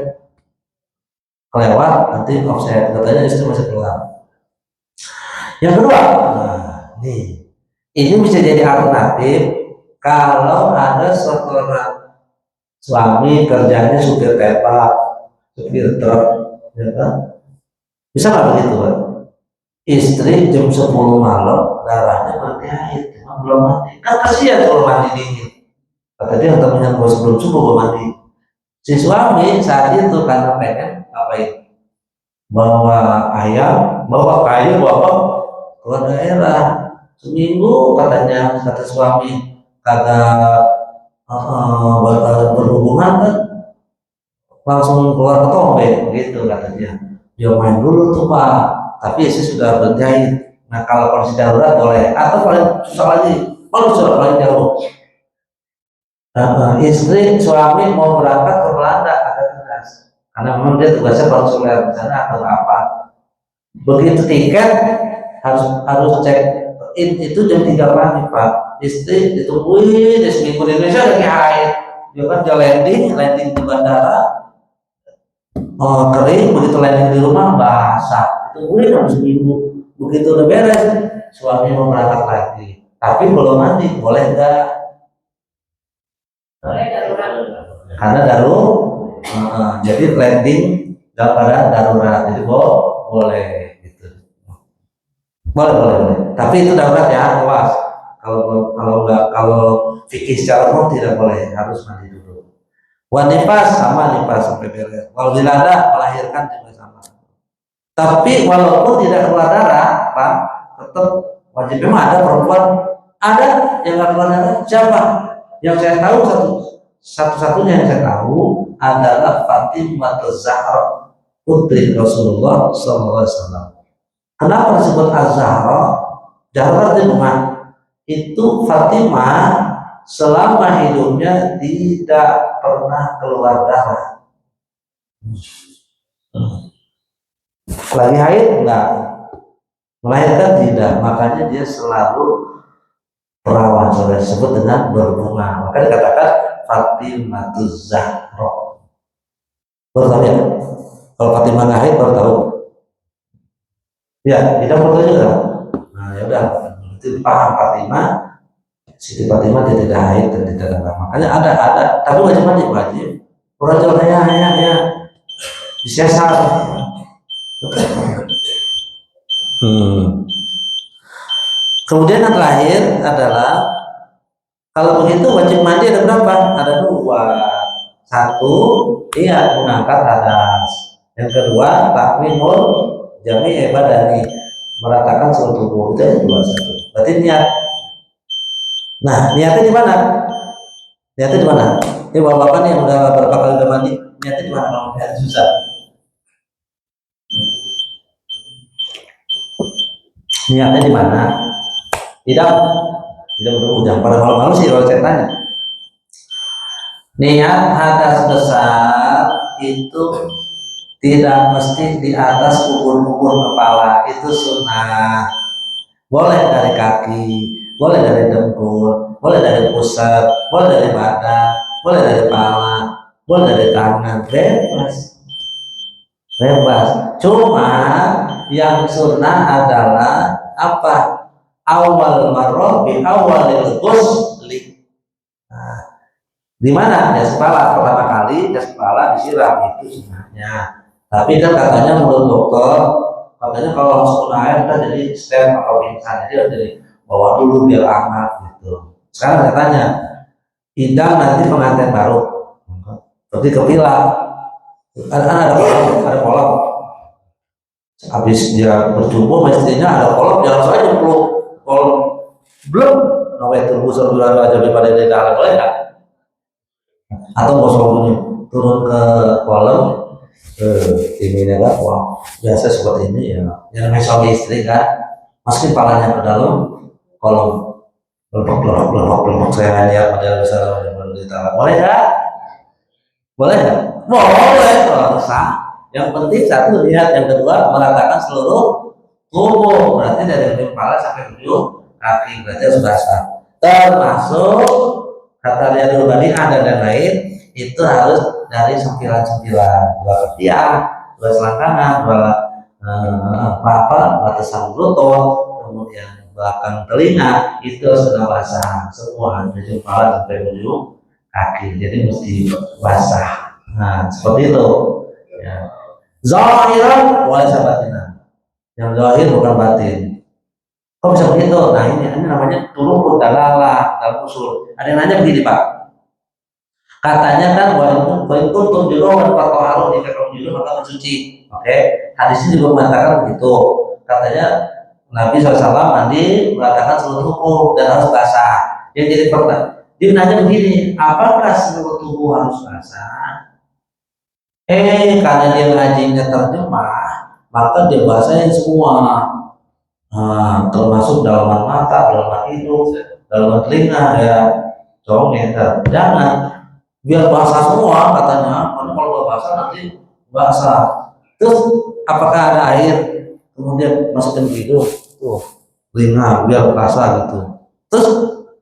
kelewat nanti offset, katanya istri masih keluar. Yang kedua, nah ini bisa jadi alternatif kalau ada seorang suami kerjanya supir tepak, supir truk, ya kan? Bisa nggak begitu kan? Istri jam 10 malam darahnya berarti haid, belum mandi. Kan kasihan kalau mandi dingin. Kata dia temennya gue sebelum subuh gue mandi. Si suami saat itu karena pengen ngapain? Bawa ayam, bawa kayu, bawa keluar daerah. Seminggu katanya kata suami kagak berhubungan kan langsung keluar ke tombe gitu katanya. Dia main dulu tuh Pak, tapi istri sudah berjahit. Nah kalau kondisi darurat boleh, atau paling susah lagi, paling susah paling jauh. Istri suami mau berangkat ke Belanda agak tegas, karena memang dia tugasnya konsuler di sana atau apa. Begitu tiket harus cek in itu jam 3 pagi Pak. Istri ditungguin di seminggu di Indonesia lagi haid. Dia kan dia landing di bandara, kering, begitu landing di rumah basah. Ditungguin harus seminggu. Begitu udah beres, suami mau berangkat lagi. Tapi belum mandi, boleh enggak? Karena jadi landing dalam keadaan darurat, jadi boleh gitu. Boleh. Tapi itu darurat ya, awas. Kalau fikih secara umum tidak boleh, harus mandi dulu. Wanifas sama nifas sampai beres. Kalau bila ada melahirkan juga sama. Tapi walaupun tidak keluar darah, Pak, tetap wajib. Memang ada perempuan ada yang nggak keluar darah. Siapa? Yang saya tahu satu-satunya yang saya tahu adalah Fatimah Az-Zahra, putri Rasulullah SAW. Kenapa disebut Az-Zahra? Zahra itu Fatimah selama hidupnya tidak pernah keluar darah. Lagi haid enggak, melahirkan tidak, makanya dia selalu perawan, sudah disebut dengan berbunga. Maka dikatakan Fatimatuz Zahra. Baru tahu ya? Kalau Fatimah nggak haid baru tahu. Ya, tidak perlu juga. Nah, ya udah, itu paham Fatimah. Siti Fatimah tidak haid dan tidak ada. Makanya ada, tapi wajib mandi wajib. Orang jual ya, disesar. Kemudian yang terakhir adalah kalau begitu wajib mandi ada berapa? Ada 2. Satu, dia mengangkat hadas. Yang kedua, takmimul jami' badani, meratakan seluruh tubuh. Itu yang 2. Berarti niat. Nah, niatnya di mana? Niatnya di mana? Ini bapak-bapak nih yang udah berapa kali udah mandi, niatnya di mana kalau niat susah? Niatnya di mana? Tidak udah pada malu-malu sih kalau saya tanya. Niat hadas besar itu tidak mesti di atas ubun-ubun kepala, itu sunnah. Boleh dari kaki, boleh dari dengkul, boleh dari pusat, boleh dari badan, boleh dari kepala, boleh dari tangan, bebas. Cuma yang sunnah adalah apa? Awal marrah bi awalil ghusli. Nah, di mana jas kepala pertama kali jas kepala disiram, itu sunnahnya. Tapi kan katanya menurut dokter, katanya kalau langsung kena air kita jadi stem atau pingsan, jadi harus jadi bawa dulu biar hangat gitu. Sekarang saya tanya, Idang nanti pengantin baru, berarti kepilah, ada kolam. Habis dia berjumpa mestinya ada kolam, jangan saja nyemplung kolam belum, namanya tunggu saudara aja daripada di dalam, boleh nggak? Atau mau turun ke kolam, ini kan, wah biasa seperti ini ya, yang namanya suami istri kan, masukin palanya ke dalam kolam, pelok saya lihat pada besar di dalam, boleh nggak? Boleh, kalau sah. Yang penting satu lihat, yang kedua meratakan seluruh tubuh, berarti dari ujung kepala sampai ujung kaki, berarti sudah sah. Termasuk kata Riyadul Bani ada dan lain, itu harus dari sempilan-sempilan, dua ketiak, dua selangkangan, dua batasan lutut, kemudian belakang telinga itu sudah basah semua dari kepala sampai ujung kaki, jadi mesti basah. Nah seperti itu. Ya. Zahiran wala sabatinan. Yang zahir bukan batin. Kok bisa begitu? Nah ini namanya turun dalalah dalam usul. Ada yang nanya begini Pak. Katanya kan walaupun tunjukkan atau harus jika kamu jujur maka mencuci. Oke, hadis ini juga mengatakan begitu. Katanya Nabi SAW mandi mengatakan seluruh tubuh dan harus basah. Yang jadi pertanyaan, dia nanya begini, apakah seluruh tubuh harus basah? Karena dia ngajinya terjemah, maka dia basahin semua. Termasuk dalaman mata, dalaman hidung, dalaman telinga, ya, congeng. Jangan biar basah semua katanya. Karena kalau basah nanti basah. Terus apakah ada air kemudian masukin ke hidung, telinga biar basah gitu. Terus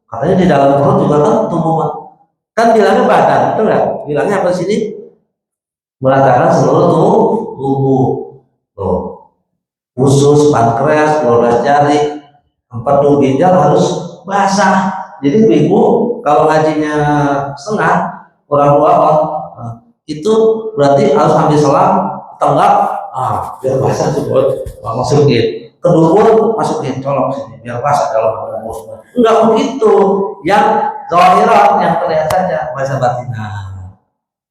katanya di dalam perut juga kan tumbuhan. Kan bilangnya badan, betul nggak? Bilangnya apa di sini? Mengatakan seluruh tubuh. Tuh. Usus, pankreas, 12 jari, 4 ginjal harus basah. Jadi ibu kalau ngajinya setengah kurang 2 on, itu berarti harus ambil selang tenggak, biar basah sebut masukin. Kedua masukin colok sini biar basah dalam rumus. Enggak begitu. Yang zahirat yang terlihat saja bahasa batinah.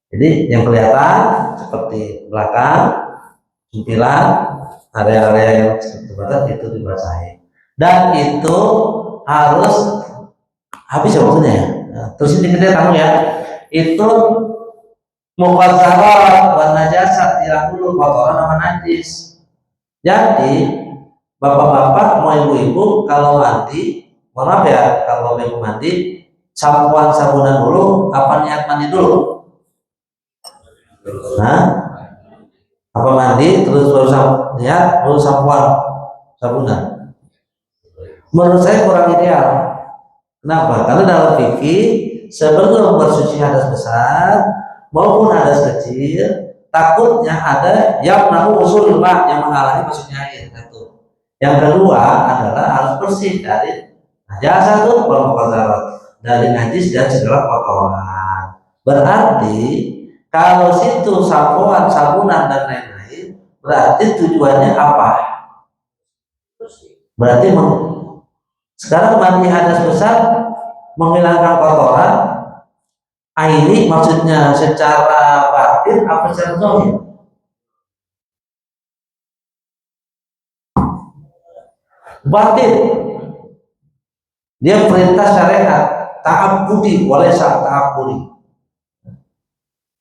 Jadi yang kelihatan seperti belakang, jempilan, area-area yang seperti batas itu dibasahi, dan itu harus habis ya waktunya ya. Nah, terus ini kita kamu ya, itu muqadzarat wa najasat, tidak dulu kotoran sama najis. Jadi bapak-bapak mau ibu-ibu kalau mandi, mohon maaf ya, kalau ibu mandi sampoan sabunan dulu apa niat mandi dulu? Nah, apa mandi terus baru niat baru sabunan? Menurut saya kurang ideal. Kenapa? Karena dalam fikih sebelum bersuci hadas besar maupun hadas kecil, takutnya ada yang namanya usul mak yang menghalangi masuknya air. Satu. Yang kedua adalah harus bersih dari najasa tuh dari najis dan segala kotoran. Berarti kalau situ sampoan, sabunan dan lain-lain, berarti tujuannya apa? Berarti sekarang mandi hadas besar menghilangkan kotoran. Ini maksudnya secara batin apa secara zahir? Batin. Dia perintah syariat, ta'abbudi, walaysa ta'abbudi.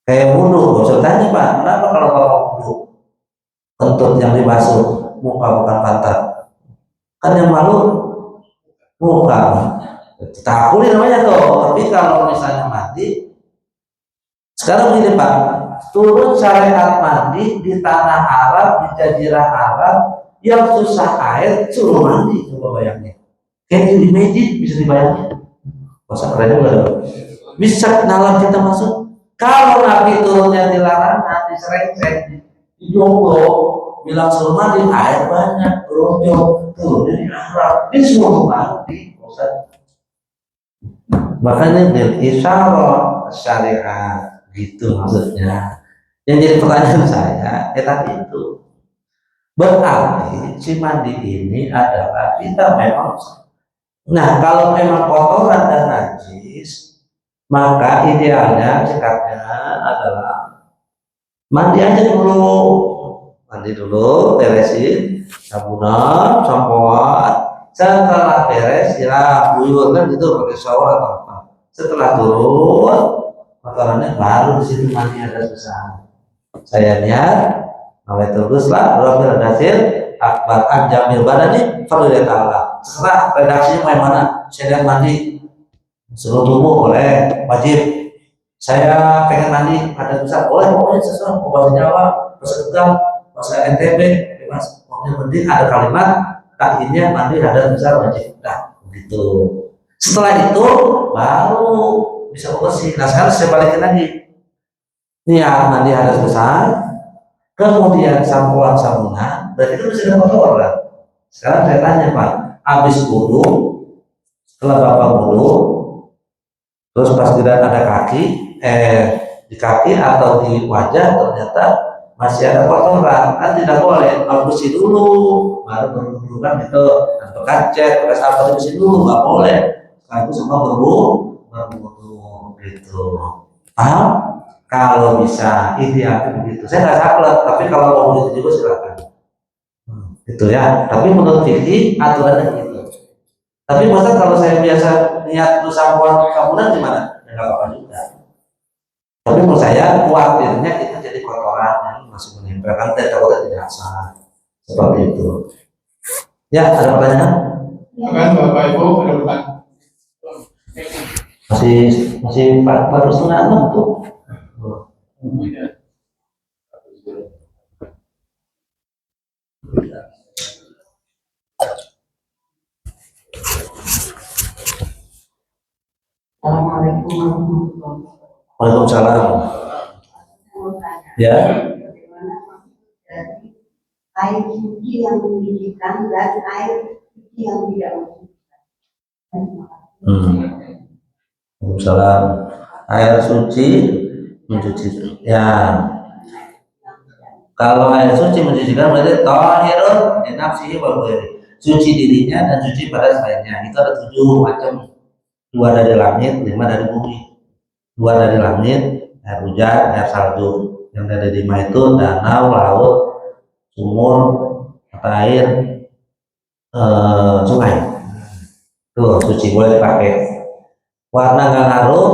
Kayak wudhu, gak usah tanya Pak, kenapa kalau bapak wudhu kentut yang dibasuh muka bukan pantat? Kan yang malu muka. Takuli namanya tuh. Tapi kalau misalnya mandi, sekarang begini Pak, turun syariat mandi di tanah Arab, di jazirah Arab yang susah air, suruh mandi. Coba bayangin. Kayak di Medit bisa dibayangin. Masa keren juga bisa nalar kita masuk. Kalau Nabi turunnya di larangan, di Serengseng, di Jomblo, bilang suruh mandi, air banyak, turun di Arab, ini semua mandi. Makanya bil isyarah syariat gitu maksudnya. Yang jadi pertanyaan saya, tadi itu berarti si mandi ini adalah kita memang. Nah kalau memang kotoran dan najis, maka idealnya sikapnya adalah mandi aja dulu, beresin sabunan, sampoan. Setelah beres ya buyur kan gitu pakai shower atau apa. Setelah turun kotorannya baru di situ mandi hadas besar. Saya niat awet teruslah Rabbil Dasil akbar anjamil badani fardhu ta'ala. Setelah redaksinya main mana? Saya lihat mandi seluruh tubuh boleh, wajib. Saya pengen mandi hadas besar boleh, pokoknya sesuai mau bahasa Jawa, bahasa Tegal, bahasa NTB, bebas. Pokoknya penting ada kalimat takinnya mandi hadas besar wajib. Nah, begitu. Setelah itu baru bisa bersih. Nah sekarang saya balikin lagi. niat mandi hadas besar, kemudian sampoan sabuna, berarti itu sudah kotor kan? Sekarang saya tanya Pak, habis wudu, setelah Bapak wudu, terus pas tidak ada kaki, di kaki atau di wajah ternyata masih ada kotoran, kan tidak boleh, harus bersih dulu, baru berwudu kan itu, atau kacet, bekas apa bersih dulu, nggak boleh, karena itu semua berwudu gitu. Paham? Kalau bisa idealnya begitu. Saya nggak saklek, tapi kalau mau begitu juga silakan. Gitu ya. Tapi menurut fikih aturannya gitu. Tapi masa kalau saya biasa niat terus sampoan kamunan gimana? Ya nggak apa-apa juga. Tapi menurut saya khawatirnya itu jadi kotoran yang masih menempel kan takutnya tidak sah. Seperti itu. Ya, ada pertanyaan? Silakan Bapak Ibu, ada pertanyaan. Masih masih baru setengah enam tuh. Assalamualaikum warahmatullahi wabarakatuh. Waalaikumsalam. Ya. Dari air suci yang mensucikan dan air suci yang tidak mensucikan. Waalaikumsalam. Air suci mencuci. Ya. Kalau air suci mencucikan berarti tahirun nafsihi wa ghairi. Suci dirinya dan suci pada selainnya. Itu ada 7 macam. 2 dari langit, 5 dari bumi. 2 dari langit, air hujan, air salju. Yang dari 5 itu danau, laut, sumur, mata air, sungai. Tuh suci boleh dipakai. Warna nggak ngaruh,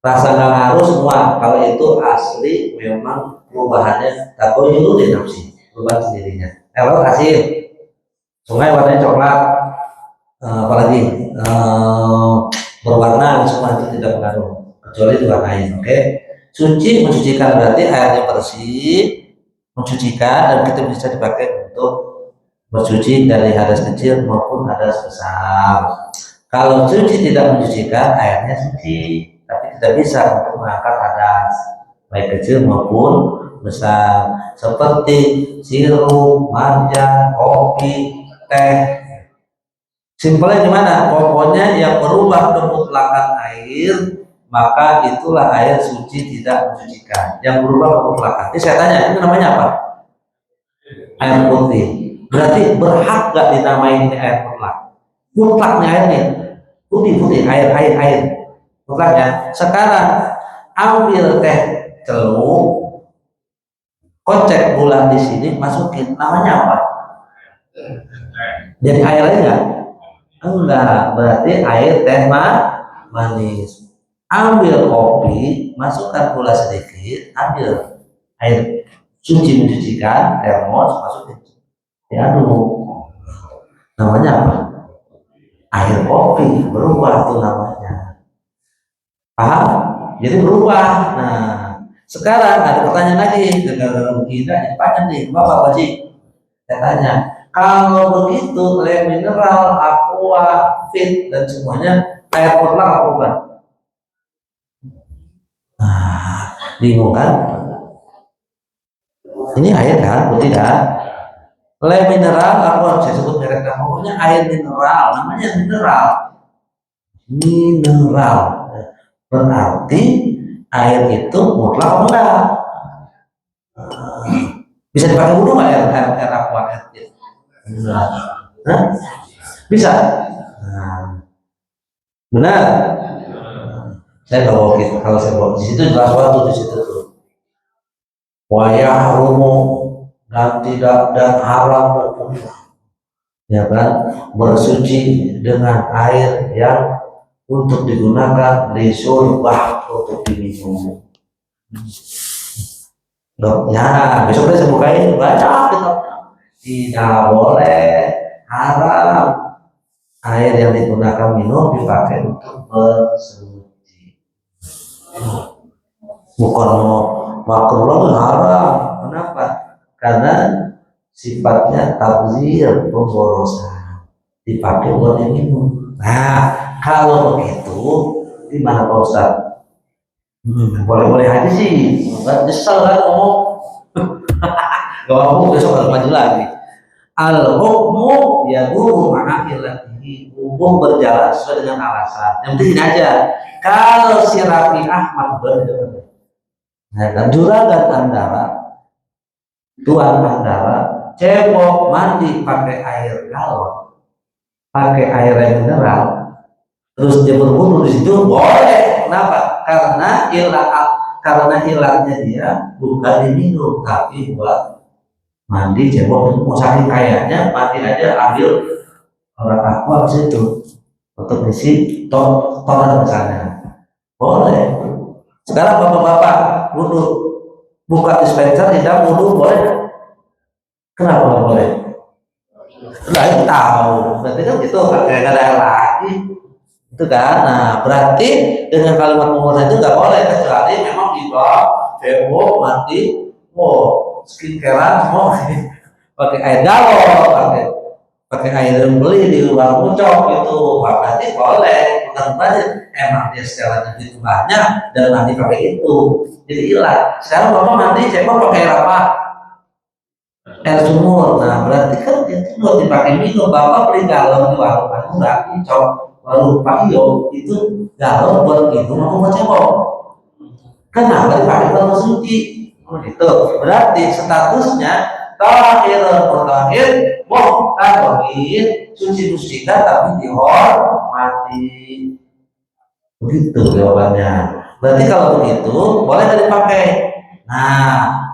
rasa nggak ngaruh semua. Kalau itu asli memang perubahannya takut itu di nafsi, perubahan sendirinya. Kalau asin, sungai warnanya coklat, apalagi berwarna semua itu tidak pengaruh kecuali diwarnain. Oke. Suci mencucikan berarti airnya bersih, mencucikan dan kita bisa dipakai untuk bersuci dari hadas kecil maupun hadas besar. Kalau suci tidak mencucikan airnya suci, tapi tidak bisa untuk mengangkat hadas baik kecil maupun besar, seperti sirup, marjan, kopi, teh. Simpelnya gimana? Pokoknya yang berubah kemutlakan air, maka itulah air suci tidak mencucikan. Yang berubah kemutlakan. Ini saya tanya, ini namanya apa? Air putih. Berarti berhak gak dinamain ini air mutlak? Mutlaknya air nih, putih, air. Mutlaknya. Sekarang ambil teh celup, kocek gula di sini, masukin. Namanya apa? Jadi air aja nggak? Enggak, berarti air teh manis. Ambil kopi, masukkan gula sedikit, ambil air suci mencucikan, termos, masukin. Diaduk. Namanya apa? Air kopi, berubah tuh namanya. Paham? Jadi berubah. Nah, sekarang ada pertanyaan lagi. Gara-gara kita ini panjang nih, Bapak Haji. Saya tanya, kalau begitu air mineral, aqua, fit dan semuanya air mutlak apa bukan? Nah, bingung kan? Ini air kan, betul tidak? Le mineral, apa saya sebut mereka? Pokoknya air mineral, namanya mineral. Mineral berarti air itu mutlak apa enggak? Bisa dipakai wudhu nggak air aqua? Enggak. Hah? Bisa? Nah, benar. Saya nggak bawa gitu. Kalau saya bawa di situ jelas waktu di situ tuh. Wayah rumo dan tidak dan haram hukumnya, ya kan, bersuci dengan air yang untuk digunakan disurbah untuk diminum. Dok, ya besok saya bukain banyak gitu. Tidak boleh, haram air yang digunakan minum dipakai untuk bersuci. Bukan makruh haram. Kenapa? Karena sifatnya tabzir, pemborosan, dipakai buat minum. Nah, kalau begitu, di mana Pak Ustaz? Boleh-boleh aja sih, nggak nyesel kan ngomong. Gak apa besok harus maju lagi. Al hukmu ya guru ma'akilatihi, hukum berjalan sesuai dengan alasan. Yang penting ini aja, kalau si Raffi Ahmad benar, nah, dan juragan Andara, tuan Andara, cebok mandi pakai air galon, pakai air yang mineral, terus dia berwudu di situ boleh. Kenapa? Karena hilangnya dia bukan diminum tapi buat mandi. Cebok mau saking kayaknya mandi aja ambil orang aqua situ untuk isi toren misalnya boleh. Sekarang bapak-bapak wudu buka dispenser tidak wudu boleh? Kenapa nggak boleh? Nah itu tahu berarti kan itu kayak ada air lagi itu kan. Nah berarti dengan kalimat penguasa itu nggak boleh kecuali memang di bawah cebok mandi skincarean semua pakai air galon, pakai air yang beli di luar muncok gitu, berarti boleh. Bukan berarti emang dia setelahnya itu banyak dan mandi pakai itu jadi hilang. Sekarang bapak mandi cebok pakai air apa? Air sumur. Nah berarti kan itu buat dipakai minum. Bapak beli galon di warung murah muncok, warung Pak Iyo itu galon buat minum apa buat cebok? Kenapa dipakai buat suci? Gitu. Berarti statusnya tahir mutahhir muhtadhir, suci mustika tapi dihormati. Begitu jawabannya. Berarti kalau begitu boleh dipakai. Nah,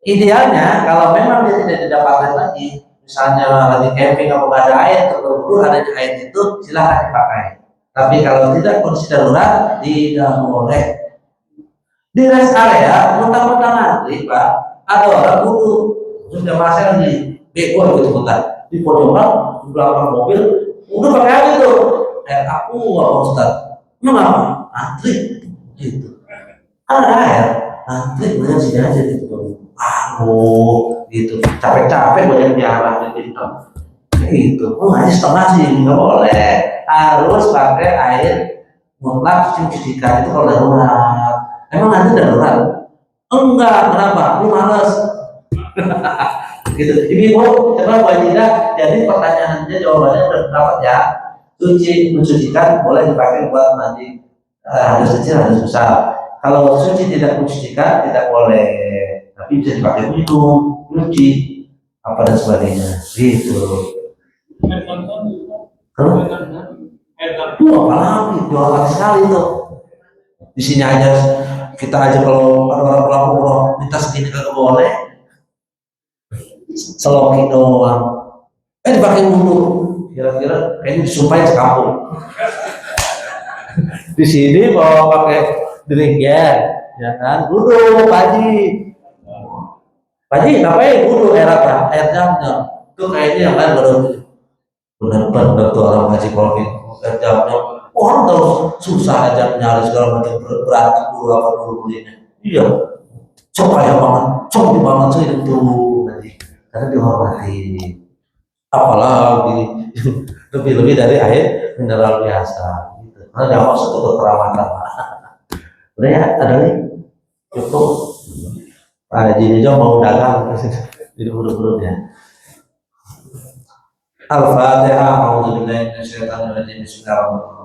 idealnya kalau memang dia tidak didapatkan lagi, misalnya lagi camping atau ada air terlalu ada di air itu silahkan dipakai. Tapi kalau tidak kondisi darurat tidak boleh. Di rest area mentang-mentang antri pak ada orang dulu sudah masuk di beko gitu bentar di pojokan di belakang mobil udah pakai air itu aku nggak Ustaz mengapa antri gitu ada air antri banyak sini aja gitu gitu capek-capek banyak jalan gitu gitu aja setengah sih nggak boleh harus pakai air mutlak cucikan itu kalau darurat. Emang nanti darurat? Enggak, kenapa? Aku males. Gitu. Ibu, kenapa tidak? Jadi pertanyaannya jawabannya udah dapat ya. Mencucikan boleh dipakai buat mandi. Harus suci, harus susah. Kalau suci tidak mencucikan tidak boleh. Tapi bisa dipakai minum, cuci, apa dan sebagainya. Gitu. Apalagi jualan sekali tuh. Di sini aja kita aja kalau ada orang pelaku minta segini kagak boleh, seloki doang dipakai wudhu kira-kira kayaknya disumpahin sekampung. Di sini bawa pakai drinken ya kan wudhu Pak Haji ngapain wudhu air apa? Air jam-jam itu kayaknya yang kan benar-benar tuh orang Haji kalau air jam-jam orang terus susah aja nyari segala macam berantem dulu apa dulu ini. Iya, supaya banget sih itu nanti karena dihormati. Apalagi lebih dari air mineral biasa. Gitu. Karena yang maksud itu kekeramatan. Udah ya, ada nih cukup. Pak Haji Nijo mau dagang jadi buru-burunya. Al-Fatihah. A'udzubillahi minasyaitonir rajim. Bismillahirrahmanirrahim.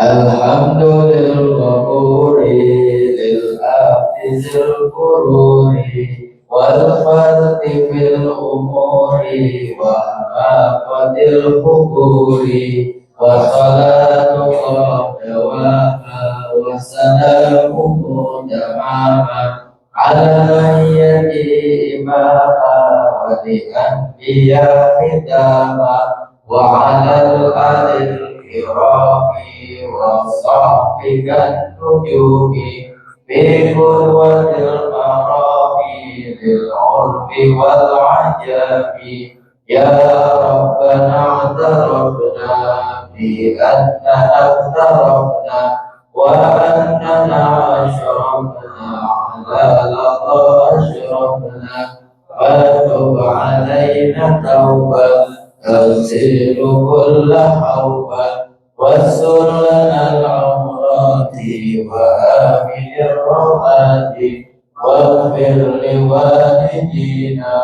Alhamdulillahirrahmanirrahim lil-afizil qururi wal fardi fil umuri wa afatil hukuri wa salatu wa salamu jama'a ala yadi imama wa di anbiya hitama wa ala al-alil kirami wa sahbikan nujumi bi qurwatil marami lil urbi wal ajabi ya Rabbana tarabna bi anna tarabna wa annana ashrafna ala lata ashrafna fatub alaina tawbah أغسل كل حوبة واستر لنا العورات وآمن الروعات واغفر لوالدينا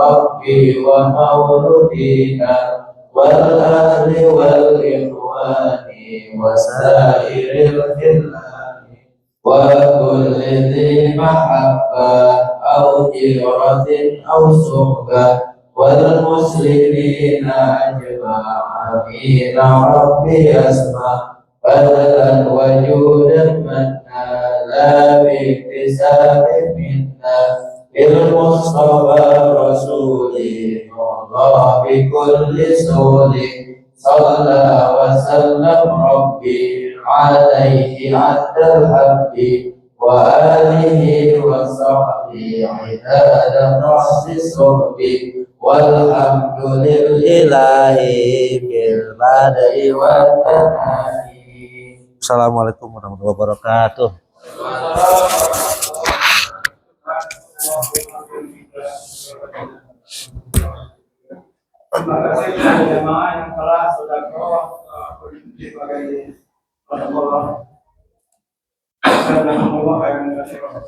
ربي ومولودينا والأهل والإخوان وسائر الخلان وكل ذي محبة أو جيرة أو صحبة والمسلمين أجمعين ربي أسمع فضلا وجودا منا لا باكتساب منا بالمصطفى رسول الله بكل سول صلى وسلم ربي عليه عد الحب وآله وصحبه عداد الرأس الصحب والحمد لله بالبدء والتنادي. Assalamualaikum warahmatullahi wabarakatuh. Terima kasih kepada jemaah yang telah sedekah berdiri sebagai Allah. Alhamdulillah khairan katsiran.